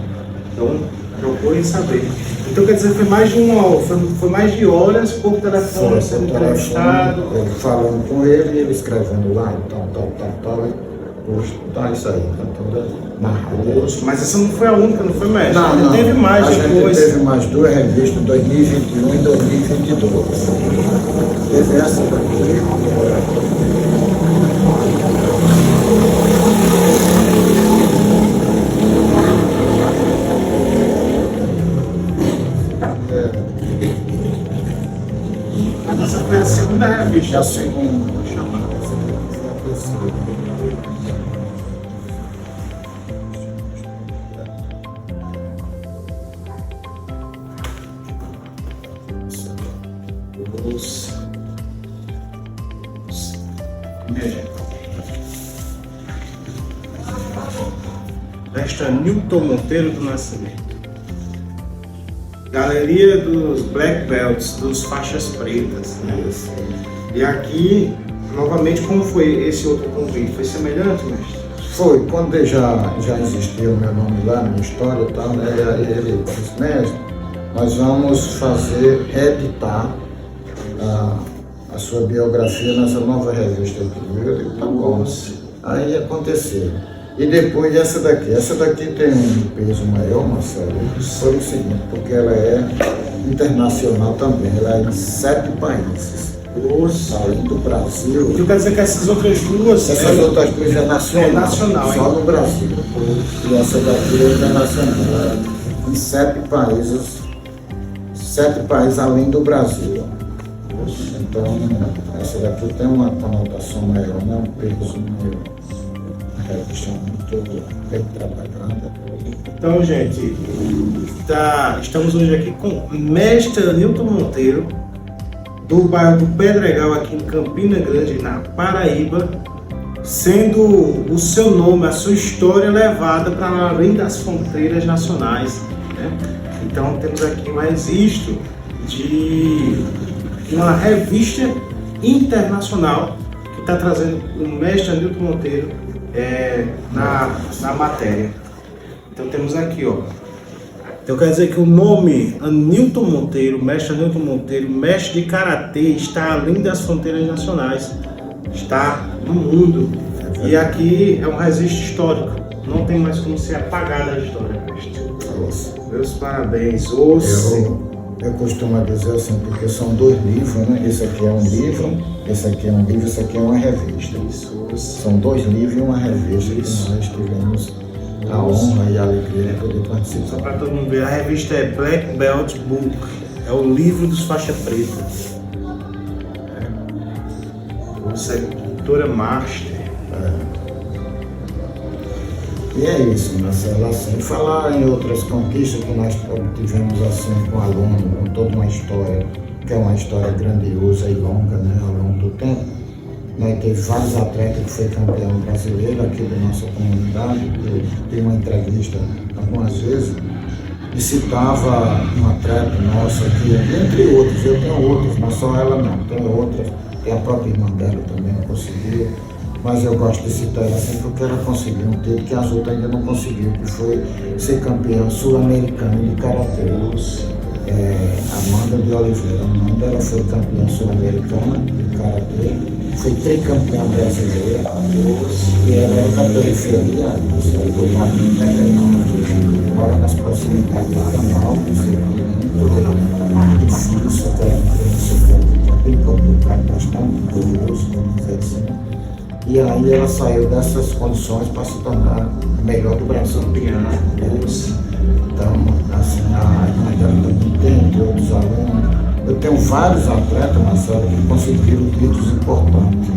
Então, procurem saber. Então, quer dizer, foi mais de horas por telefone sendo entrevistado. Eu falando com ele, ele escrevendo lá, tal, e tá isso aí, tá toda marcada. Mas essa não foi a única, não foi, mestre? Não, teve mais depois. A gente teve mais duas revistas, 2021 e 2022. Teve essa daqui. Essa foi a segunda revista. A segunda, chamada. Essa foi a terceira. Mestre Newton Monteiro do Nascimento. Galeria dos Black Belts, dos faixas pretas, né? E aqui, novamente, como foi esse outro convite? Foi semelhante, mestre? Foi, quando já existia o meu nome lá, minha história e tal, né? E aí ele disse, mestre, nós vamos reeditar a sua biografia nessa nova revista aqui. Eu digo, tá bom. Aí aconteceu. E depois essa daqui tem um peso maior, Marcelo, foi o seguinte, porque ela é internacional também, ela é em 7 países. Além do Brasil. Eu quero dizer que essas outras duas. Essas outras duas é nacional. É nacional, só no Brasil. E essa daqui é internacional. Em 7 países. 7 países além do Brasil. Então, essa daqui tem uma conotação maior, né? Um peso maior. A revista muito bem trabalhada. Então, gente, estamos hoje aqui com o mestre Anilton Monteiro, do bairro do Pedregal, aqui em Campina Grande, na Paraíba, sendo o seu nome, a sua história levada para além das fronteiras nacionais, né? Então temos aqui um registro de uma revista internacional que está trazendo o mestre Anilton Monteiro na matéria. Então temos aqui, ó. Então quer dizer que o nome Anilton Monteiro, mestre Anilton Monteiro, mestre de Karatê, está além das fronteiras nacionais, está no mundo. E aqui é um registro histórico, não tem mais como ser apagada a história, mestre. Meus parabéns. Eu costumo dizer assim, porque são 2 livros, né? Esse aqui é um livro, esse aqui é um livro, esse aqui é uma revista. São 2 livros e uma revista que nós tivemos a honra e a alegria de poder participar. Só para todo mundo ver, a revista é Black Belt Book, é o livro dos faixa preta. Você é editora master. E é isso, Marcelo, assim, falar em outras conquistas que nós obtivemos assim com o aluno, com toda uma história, que é uma história grandiosa e longa, né, ao longo do tempo. Nós teve vários atletas que foi campeão brasileiro aqui da nossa comunidade. Eu dei uma entrevista algumas vezes e citava um atleta nosso aqui, entre outros, eu tenho outros, não só ela não, tenho outras, tem a própria irmã dela também conseguiu, mas eu gosto de citar ela assim porque ela conseguiu um título que as outras ainda não conseguiu, que foi ser campeã sul-americana de karatê. Amanda de Oliveira, Amanda, ela foi campeã sul-americana de karatê, foi tricampeã brasileira, e ela é da periferia, mora nas proximidades do canal, muito difícil, é bem complicado, bastante doloroso, vamos dizer assim. E aí ela saiu dessas condições para se tornar a melhor do Brasil. Então, assim, a irmã dela também tem, entre outros alunos. Eu tenho vários atletas, Marcelo, que conseguiram títulos importantes.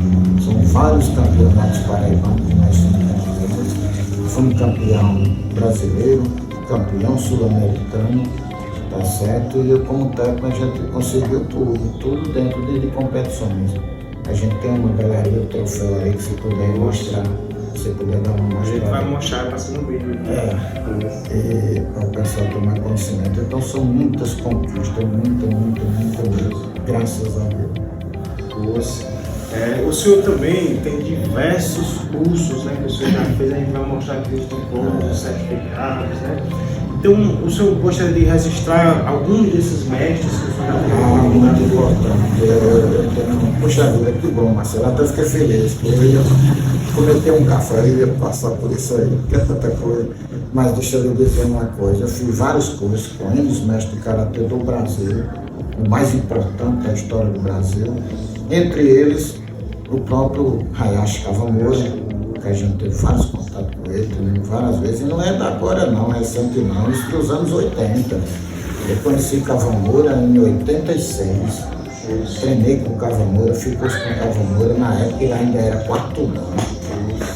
São vários campeonatos paraibanos que nós fizemos. Fomos campeão brasileiro, campeão sul-americano, tá certo? E eu, como técnico, a gente conseguiu tudo dentro de competições. A gente tem uma galeria, troféu aí que se puder mostrar, se puder dar uma mostrada. A gente vai mostrar passando o vídeo. E para o pessoal tomar conhecimento. Então são muitas conquistas, muita mesmo, graças a Deus. O senhor também tem diversos cursos, né, que o senhor já fez, a gente vai mostrar aqui os diplomas, os certificados, né? Então, o senhor gostaria de registrar alguns desses mestres que o senhor já fez? Muito importante. Poxa vida, que bom, Marcelo. Até fiquei feliz, porque eu ia cometer um café, eu ia passar por isso aí, porque é tanta coisa. Mas deixa eu dizer uma coisa, eu fiz vários cursos com eles, mestres de karatê do Brasil, o mais importante da história do Brasil. Entre eles, o próprio Hayashi Kawamura, que a gente teve vários contatos com ele, várias vezes, e não é da agora não, é recente não, isso dos anos 80. Eu conheci Kawamura em 86, treinei com Kawamura, fiz curso com Kawamura, na época ele ainda era 4º ano.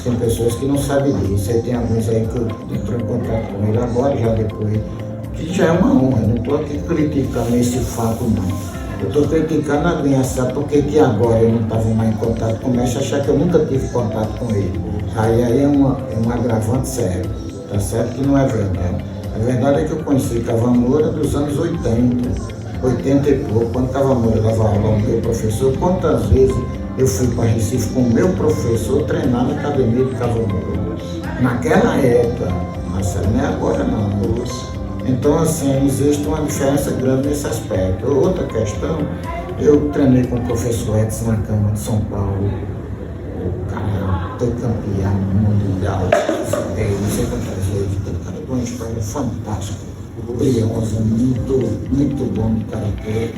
Tem pessoas que não sabem disso, aí tem alguns aí que eu entro em contato com ele agora, já depois, que já é uma honra, eu não estou aqui criticando esse fato não. Eu estou criticando a doença, porque que agora eu não estava mais em contato com o mestre, achar que eu nunca tive contato com ele. Aí é um agravante sério, tá certo que não é verdade. A verdade é que eu conheci Cavamura dos anos 80, 80 e pouco, quando Cavamura dava aula ao meu professor. Quantas vezes eu fui para Recife com o meu professor treinar na academia de Cavamura? Naquela época, mas não é agora não. Então, assim, existe uma diferença grande nesse aspecto. Outra questão, eu treinei com o professor Edson na Câmara de São Paulo. O cara foi campeão mundial, não sei quantas vezes. O cara tem uma história fantástica, brilhosa, muito bom de karatê.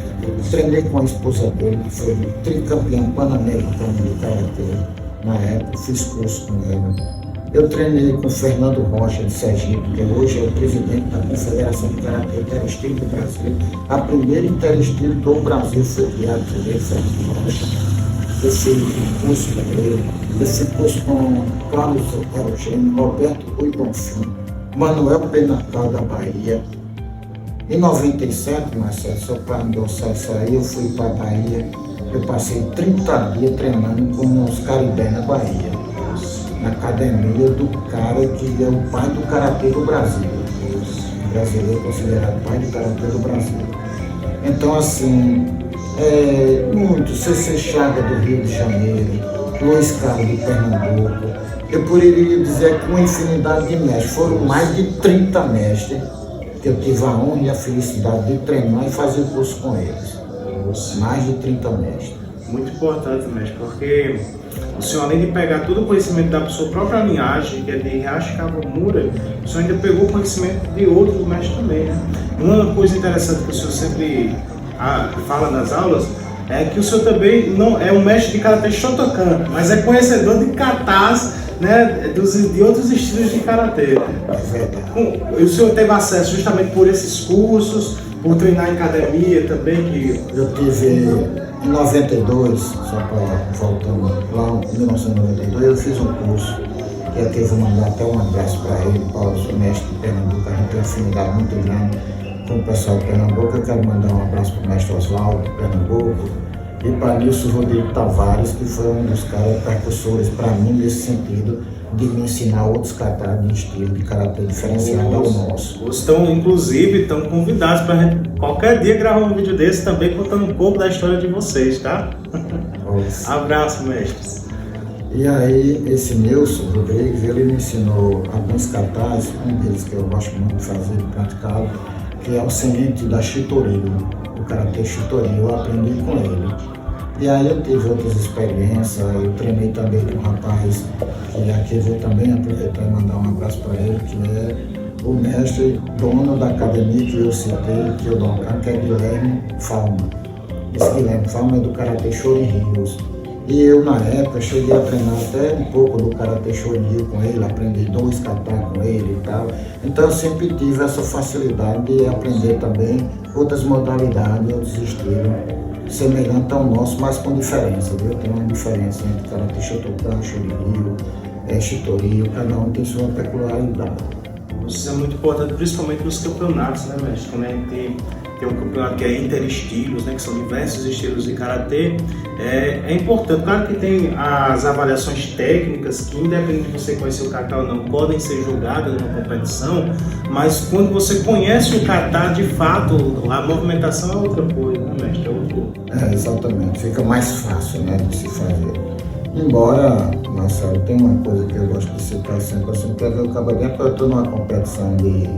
Treinei com a esposa dele, que foi tricampeão pan-americano de karatê. Na época, fiz curso com ele. Eu treinei com o Fernando Rocha de Sergipe, que hoje é o presidente da Confederação de Karatê Interestilo do Brasil. A primeira interestilo do Brasil foi criada por ele, Fernando Rocha. Eu fiz curso com ele, eu fiz curso com Carlos Eugênio, Roberto Rui Bonfim, Manuel Penatal da Bahia. Em 97, Marcelo, só para endossar isso aí, eu fui para a Bahia. Eu passei 30 dias treinando com os caribé na Bahia, na academia do cara que é o pai do karatê do Brasil. O brasileiro considerado pai do karatê do Brasil. Então, assim, muito, CC Chaga do Rio de Janeiro, Luiz Carlos de Pernambuco. Eu poderia dizer que uma infinidade de mestres, foram mais de 30 mestres que eu tive a honra e a felicidade de treinar e fazer curso com eles. Mais de 30 mestres. Muito importante, mestre, porque o senhor, além de pegar todo o conhecimento da sua própria linhagem, que é de Riacho Cavamura, o senhor ainda pegou o conhecimento de outros mestres também, né? Uma coisa interessante que o senhor sempre fala nas aulas é que o senhor também não é um mestre de karatê Shotokan, mas é conhecedor de katas, né, de outros estilos de karatê. O senhor teve acesso justamente por esses cursos, por treinar em academia também? Que eu tive em 92, só para voltando lá em 1992, eu fiz um curso que aqui eu vou mandar até um abraço para ele, Paulo, mestre de Pernambuco. A gente tem uma afinidade muito grande com o pessoal de Pernambuco. Eu quero mandar um abraço para o mestre Oswaldo de Pernambuco e para Nilson Rodrigo Tavares, que foi um dos caras precursores para mim nesse sentido de me ensinar outros katas de estilo de karatê diferenciado ao nosso. Inclusive, estão convidados para a gente qualquer dia gravar um vídeo desse também contando um pouco da história de vocês, tá? Abraço, mestres. E aí, esse Nilson Rodrigues, ele me ensinou alguns katas, um deles que eu gosto muito de fazer, de praticá-lo, que é o semente da Shitoryu, o karatê Shitoryu, eu aprendi com ele. E aí eu tive outras experiências, eu treinei também com um rapaz, que aqui eu vou também aproveitar e mandar um abraço para ele, que é o mestre dono da academia que eu citei, que eu dou que é Guilherme Falma. Esse Guilherme Falma é do karatê Shorin Rios. E eu, na época, cheguei a treinar até um pouco do karatê Shorin Rio com ele, aprendi 2 katas com ele e tal. Então eu sempre tive essa facilidade de aprender também outras modalidades, outros estilos, semelhante ao nosso, mas com diferença, viu? Tem uma diferença entre karatê Shotokan, Shorin Rio, Shitoryu, cada um tem sua peculiaridade. Isso é muito importante, principalmente nos campeonatos, né, mestre? Quando a gente tem um campeonato que é interestilos, né, que são diversos estilos de karatê, é importante. Claro que tem as avaliações técnicas, que independente de você conhecer o kata ou não, podem ser julgadas numa competição, mas quando você conhece o kata, de fato, a movimentação é outra coisa, né, mestre? Exatamente, fica mais fácil, né, de se fazer. Embora, Marcelo, tem uma coisa que eu gosto de citar sempre assim, quer ver o cabalinho, eu estou numa competição de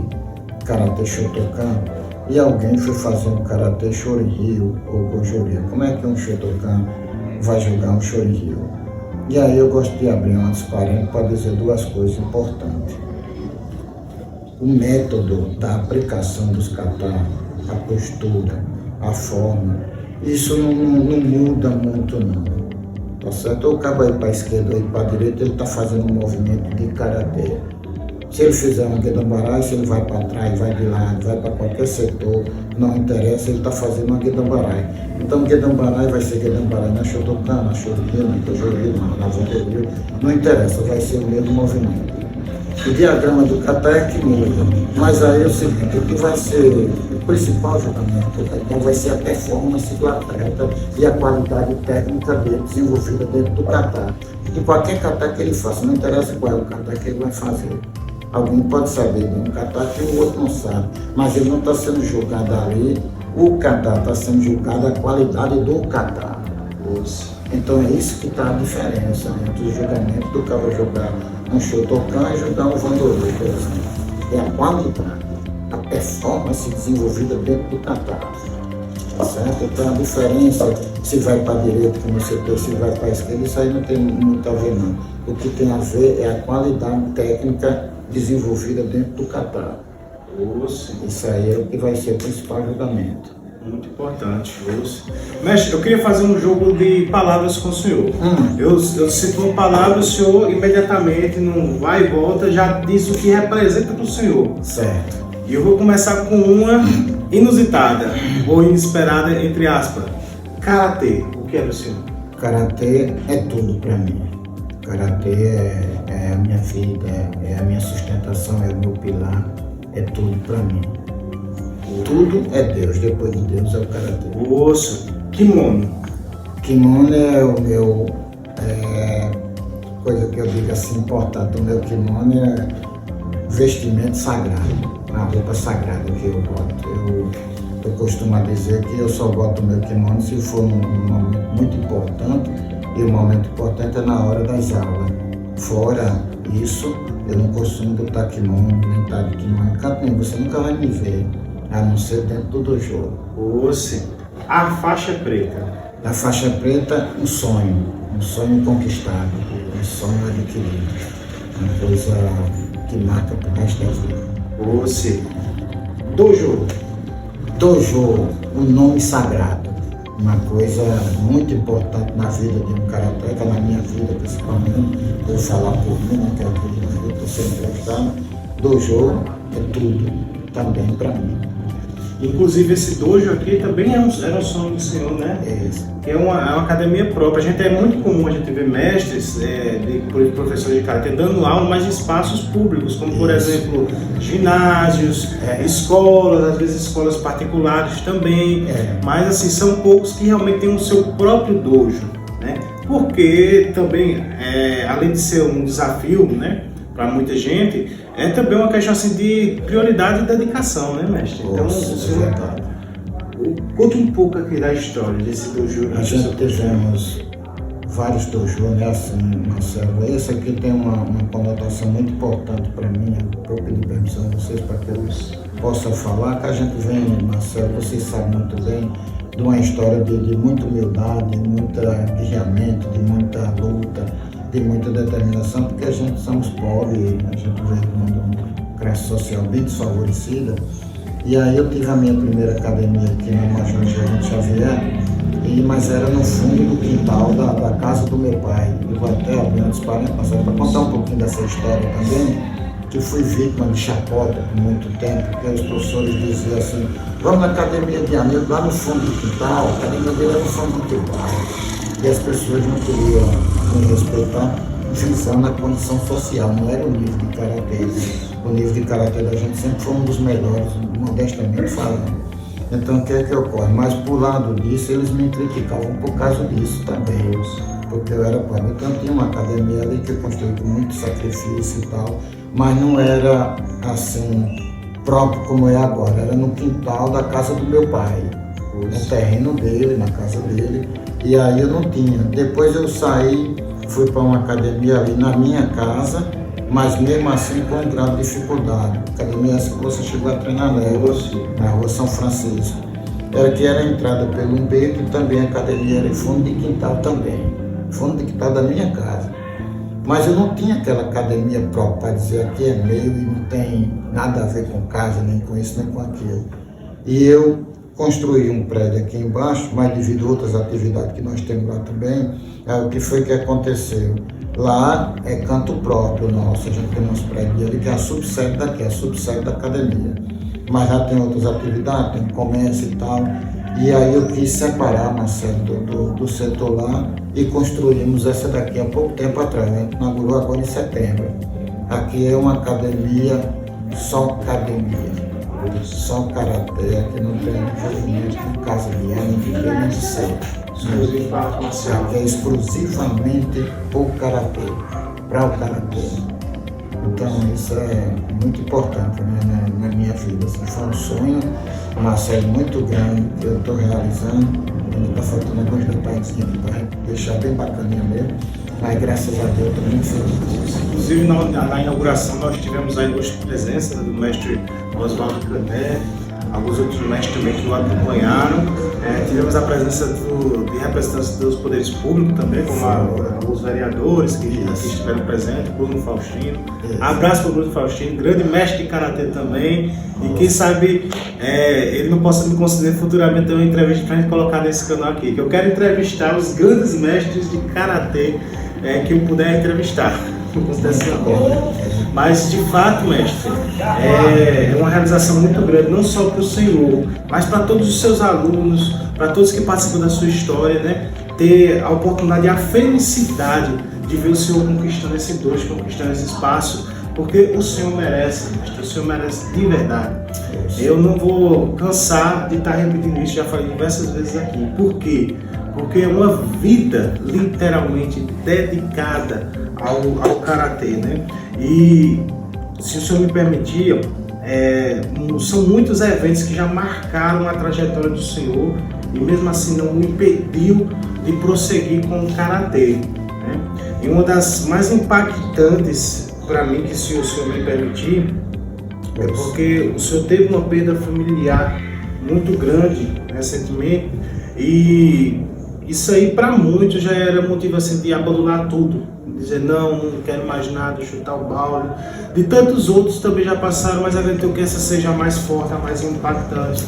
karatê Shotokan e alguém foi fazer um karatê Shorin Rio ou Goju-Ryu. Como é que um Shotokan vai jogar um Shorin Rio? E aí eu gosto de abrir umas parênteses para dizer 2 coisas importantes. O método da aplicação dos kata, a postura, a forma, isso não muda muito não. Tá certo? Ou o cabo aí para a esquerda ou para a direita, ele está fazendo um movimento de karatê. Se ele fizer um Gedanbarai, se ele vai para trás, vai de lado, vai para qualquer setor, não interessa, ele está fazendo um Gedanbarai. Então o Gedanbarai vai ser Gedanbarai na Shotokan, na Shorin, na Goju-Ryu, na Vondo-Ryu, não interessa, vai ser o mesmo movimento. O diagrama do kata é que muda, mas aí é o seguinte, o que vai ser o principal jogamento do kata vai ser a performance do atleta e a qualidade técnica dele desenvolvida dentro do kata. De qualquer kata que ele faça, não interessa qual é o kata que ele vai fazer. Alguém pode saber de um kata que o outro não sabe, mas ele não está sendo julgado ali, o kata está sendo julgado a qualidade do kata. Então é isso que está a diferença entre o julgamento do cara jogar um Shotokan e jogar um Vandorô, por exemplo. É a qualidade, a performance desenvolvida dentro do kata. Certo? Então a diferença, se vai para a direita, como você disse, se vai para a esquerda, isso aí não tem muito a ver não. O que tem a ver é a qualidade técnica desenvolvida dentro do kata. Isso aí é o que vai ser o principal julgamento. Muito importante. Mestre, eu queria fazer um jogo de palavras com o senhor. Eu cito uma palavra, o senhor imediatamente, não vai e volta, já diz o que representa para o senhor. Certo. E eu vou começar com uma inusitada, ou inesperada, entre aspas. Karatê. O que é do senhor? Karatê é tudo para mim. Karatê é a minha vida, é a minha sustentação, é o meu pilar, é tudo para mim. Tudo é Deus, depois de Deus é o karatê. Osso. Kimono. Kimono é o meu, coisa que eu digo assim importante, o meu kimono é vestimento sagrado, uma roupa sagrada que eu boto. Eu costumo dizer que eu só boto o meu kimono se for um momento muito importante, e o momento importante é na hora das aulas. Fora isso, eu não costumo botar kimono, nem estar de kimono em canto nenhum, você nunca vai me ver, a não ser dentro do dojo. A faixa preta. A faixa preta, um sonho conquistado, um sonho adquirido, uma coisa que marca pro resto da vida. Dojo, um nome sagrado, uma coisa muito importante na vida de um karateca, na minha vida principalmente, vou falar por mim, não quero que eu estou sendo entrevistado. Dojo é tudo também para mim. Inclusive esse dojo aqui também era um sonho do senhor, né? É isso. Que é uma academia própria. É muito comum a gente ver mestres, professores de karatê dando aula, mas em espaços públicos, como por exemplo ginásios, escolas, às vezes escolas particulares também. Mas assim, são poucos que realmente têm o seu próprio dojo, né? Porque também, além de ser um desafio, né, para muita gente, é também uma questão assim, de prioridade e dedicação, né, mestre? Então, o senhor, conta um pouco aqui da história desse dojo. A gente tivemos vários dojos, né, assim, Marcelo. Esse aqui tem uma conotação muito importante para mim, eu pedi permissão a vocês para que eu possa falar, que a gente vem, Marcelo, vocês sabem muito bem, de uma história de muita humildade, de muito guiamento, de muita luta, de muita determinação, porque a gente somos pobres, a gente vem de uma classe social bem desfavorecida. E aí eu tive a minha primeira academia aqui na Major Geraldo Xavier, mas era no fundo do quintal da casa do meu pai. Eu vou até abrir uns parênteses para contar um pouquinho dessa história também, que fui vítima de chacota por muito tempo, porque os professores diziam assim, vamos na academia de amigo, lá no fundo do quintal, a academia dele era no fundo do quintal. E as pessoas não queriam me respeitar, visando a condição social, não era o nível de karatê. O nível de karatê da gente sempre foi um dos melhores, modestamente falando. Então o que é que ocorre? Mas por lado disso, eles me criticavam por causa disso também, porque eu era pobre. Então tinha uma academia ali que eu construí com muito sacrifício e tal, mas não era assim próprio como é agora, era no quintal da casa do meu pai, no terreno dele, na casa dele. E aí eu não tinha. Depois eu saí, fui para uma academia ali na minha casa, mas mesmo assim com um grau de dificuldade. Academia essa que você chegou a treinar na rua São Francisco. Que era a entrada pelo beco e também a academia era em fundo de quintal também. Fundo de quintal da minha casa. Mas eu não tinha aquela academia própria para dizer aqui é meu e não tem nada a ver com casa, nem com isso, nem com aquilo. E eu construí um prédio aqui embaixo, mas devido a outras atividades que nós temos lá também, o que foi que aconteceu? Lá é canto próprio nosso, a gente tem uns prédios ali que é a subsede daqui, a subsede da academia. Mas já tem outras atividades, tem comércio e tal. E aí eu quis separar, Marcelo, do setor lá e construímos essa daqui há pouco tempo atrás, né? Inaugurou agora em setembro. Aqui é uma academia, só academia. Só karatê, aqui não tem envolvimento com casa de ano, de bem, nem de ser. Exclusivo é exclusivamente o karatê, para o karatê. Então isso é muito importante, né, na minha vida. Assim, foi um sonho, uma série muito grande que eu estou realizando. Ainda está faltando alguns detalhezinhos para deixar bem bacaninha mesmo. Mas graças a Deus estou muito feliz. Inclusive na inauguração nós tivemos aí duas presenças do mestre Oswaldo Cané, alguns outros mestres também que o acompanharam. Tivemos a presença de representantes dos poderes públicos também, como alguns vereadores que estiveram presentes, Bruno Faustino. Abraço para o Bruno Faustino, grande mestre de karatê também. E quem sabe ele não possa me conceder futuramente ter uma entrevista para a gente colocar nesse canal aqui. Que eu quero entrevistar os grandes mestres de karatê que eu puder entrevistar. Mas de fato, mestre, é uma realização muito grande, não só para o senhor, mas para todos os seus alunos, para todos que participam da sua história, né? Ter a oportunidade e a felicidade de ver o senhor conquistando esse dojo, conquistando esse espaço, porque o senhor merece, mestre, o senhor merece de verdade. Eu não vou cansar de estar repetindo isso, já falei diversas vezes aqui. Por quê? Porque é uma vida literalmente dedicada ao karatê, né? E se o senhor me permitir, são muitos eventos que já marcaram a trajetória do senhor e mesmo assim não o impediu de prosseguir com o karatê, né? E uma das mais impactantes para mim, que se o senhor me permitir, é porque o senhor teve uma perda familiar muito grande recentemente e isso aí para muitos já era motivo assim de abandonar tudo, dizer não quero mais nada, chutar o balde. De tantos outros também já passaram, mas acredito que essa seja a mais forte, a mais impactante.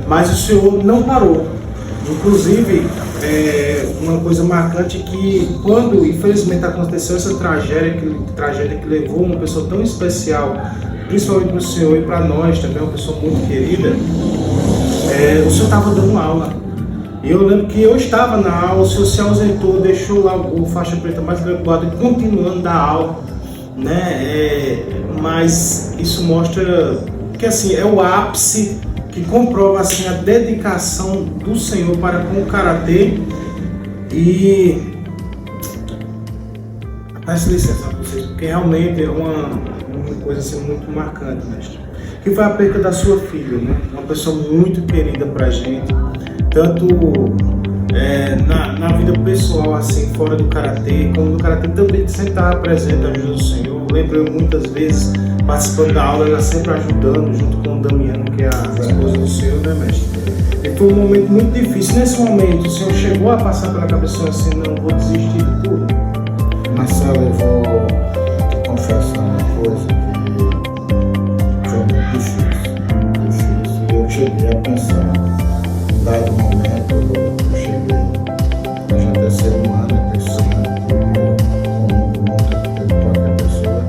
Mas o senhor não parou. Inclusive, uma coisa marcante é que quando infelizmente aconteceu essa tragédia que levou uma pessoa tão especial, principalmente para o senhor e para nós também, uma pessoa muito querida, o senhor estava dando aula. E eu lembro que eu estava na aula, o senhor se ausentou, deixou lá o faixa preta mais graduado e continuando da aula, né? Mas isso mostra que assim, é o ápice que comprova assim, a dedicação do senhor para com o karatê. E peço licença a vocês, porque realmente é uma coisa assim, muito marcante, mestre. Que foi a perda da sua filha, né? Uma pessoa muito querida pra gente, tanto na vida pessoal, assim, fora do karatê, como no karatê também sempre estava presente, ajuda do senhor. Eu lembro eu muitas vezes participando da aula, ela sempre ajudando, junto com o Damiano, que é a esposa do senhor, né, mestre? E foi um momento muito difícil. Nesse momento, o senhor chegou a passar pela cabeça assim, não vou desistir de tudo? Marcelo, eu vou te confessar uma coisa que foi muito difícil. E eu cheguei a pensar, em dado momento, eu cheguei, a gente é ser humano, é pessoa, como qualquer pessoa,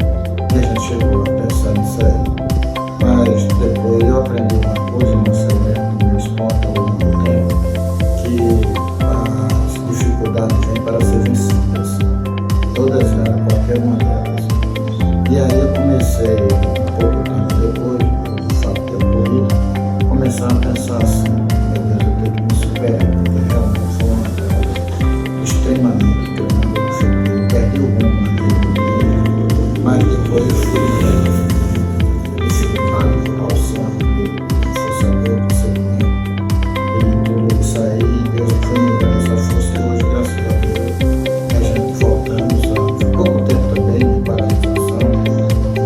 e a gente chegou a pensar nisso aí. Mas depois eu aprendi uma coisa, no meu esporte ao longo do tempo, que as dificuldades vêm para ser vencidas. Todas elas, qualquer uma delas. E aí eu comecei, um pouco tempo depois, do fato de ter ocorrido, começar a pensar assim, meu Deus, eu tenho que me superar, porque realmente foi uma delas extremamente grande. Eu perdi o rumo naquele dia, mas depois eu fui disciplinado ao santo, fui saber o procedimento, e tudo isso aí, Deus foi me dando essa força, e hoje, graças a Deus, a gente voltamos a pouco tempo também de paralisação,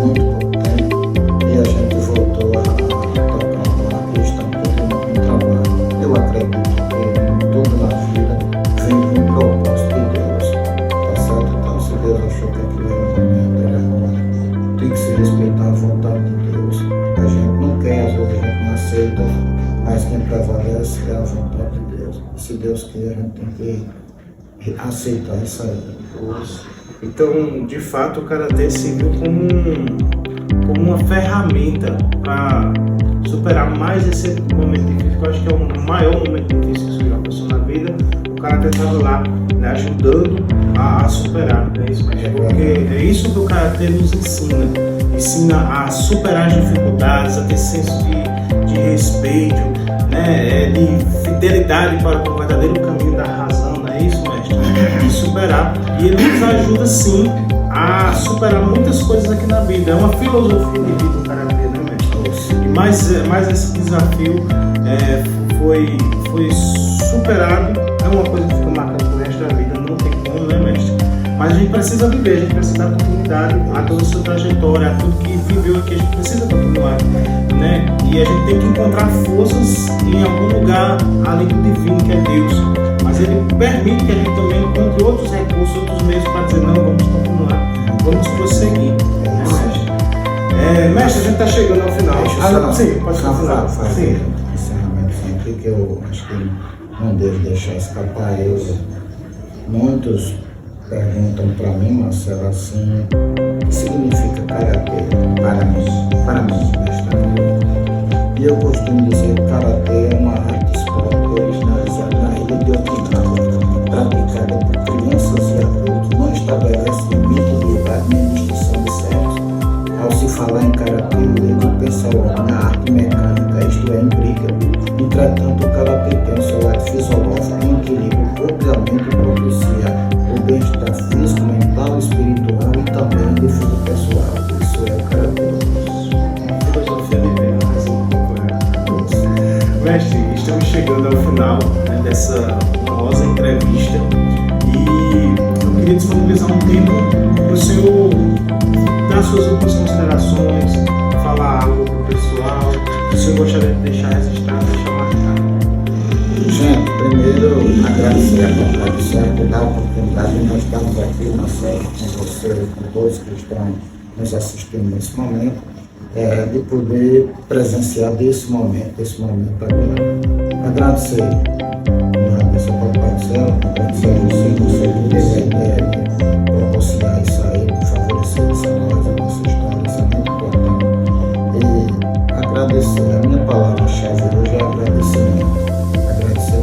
muito pouco tempo, e a gente voltou a tocar uma questão que eu tenho um trabalho. Eu acredito que tudo na vida vem com um propósito de Deus, tá certo? Então, se Deus achou que aquilo era o momento, ele agora tem que se respeitar a vontade de Deus. A gente não quer, às vezes a gente não aceita, mas quem prevalece é a vontade de Deus. Se Deus quer, a gente tem que aceitar isso aí. Então, de fato, o karatê se viu como uma ferramenta para superar mais esse momento difícil, que eu acho que é o maior momento difícil que uma pessoa na vida. O karatê estava lá, né, ajudando a superar, né? Isso, porque é isso que o karatê nos ensina a superar as dificuldades, a ter senso de respeito, né, de fidelidade para o verdadeiro caminho da razão, né? não é isso, mestre? De superar. E ele nos ajuda, sim, a superar muitas coisas aqui na vida. É uma filosofia de vida o Karatê, né, mestre? E mais esse desafio foi superado. É uma coisa que fica marcada pro resto da vida, não tem como, né, mestre? Mas a gente precisa viver, a gente precisa dar continuidade a toda a sua trajetória, a tudo que viveu aqui, a gente precisa continuar, né? E a gente tem que encontrar forças em algum lugar além do divino, que é Deus. Mas Ele permite que a gente também encontre outros recursos, outros meios para dizer, não, vamos continuar, vamos prosseguir. Né, mestre? Mestre, a gente está chegando ao final. Sim, pode continuar. Fazer encerramento sempre, que eu acho que não devo deixar escapar. Muitos perguntam para mim, Marcelo, assim, o que significa Karatê para mim, mestre. E eu costumo dizer que Karatê é uma arte esporte originalizada na ilha de Okinawa, praticada por crianças e adultos, não estabelece limite de idade nem distinção de sexo. Ao se falar em Karatê, o leigo pensa logo na arte mecânica, isto é, em briga. Entretanto, o Karatê tem o seu lado fisiológico, em equilíbrio cordialmente propicia o bem-estar físico, mental, espiritual e também de defesa pessoal. Isso é o Karatê. Filosofia de vida, mestre, estamos chegando ao final, né, dessa honrosa entrevista e eu queria disponibilizar um tempo para o senhor dar suas últimas considerações, falar algo para o pessoal, que o senhor gostaria de deixar registrado, deixar marcado. Gente, primeiro agradecer a oportunidade de nós estarmos aqui na série com você, com todos que estão nos assistindo nesse momento, de poder presenciar desse momento agora. Agradecer ao Papai do Céu, agradecer a você que teve a ideia de proporcionar isso aí, favorecer isso a nossa história, isso é muito importante. E agradecer, a minha palavra-chave hoje é agradecimento. Agradecer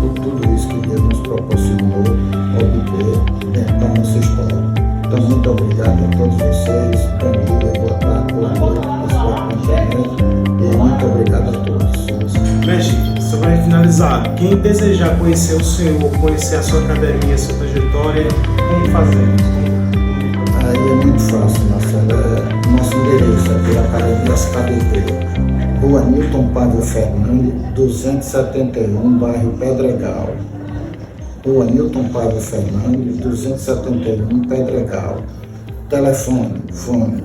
por tudo isso que Deus nos proporcionou obter dentro da nossa história. Então, muito obrigado a todos vocês. Bom dia, boa tarde, boa noite, pessoal da internet. E muito obrigado a todos. Mestre, só para finalizar, quem desejar conhecer o senhor, conhecer a sua academia, a sua trajetória, como fazer? Aí é muito fácil, Marcelo. Nosso endereço aqui na Academia SKDT, Rua Newton Pádua Fernandes, 271, bairro Pedregal. Rua Newton Pádua Fernandes, 271, Pedregal. Telefone, fone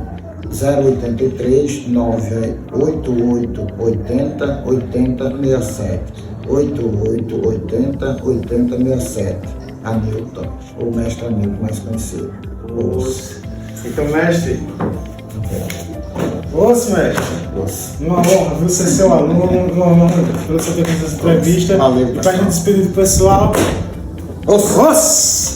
083 988 80 8067. 8880 8067. Anilton, ou Mestre Anilton, mais conhecido. Então, mestre. Ouça, mestre. Uma honra, viu, ser seu aluno, uma honra pelo seu tempo nessa entrevista. Valeu, e para a gente despedir do pessoal. Ouça!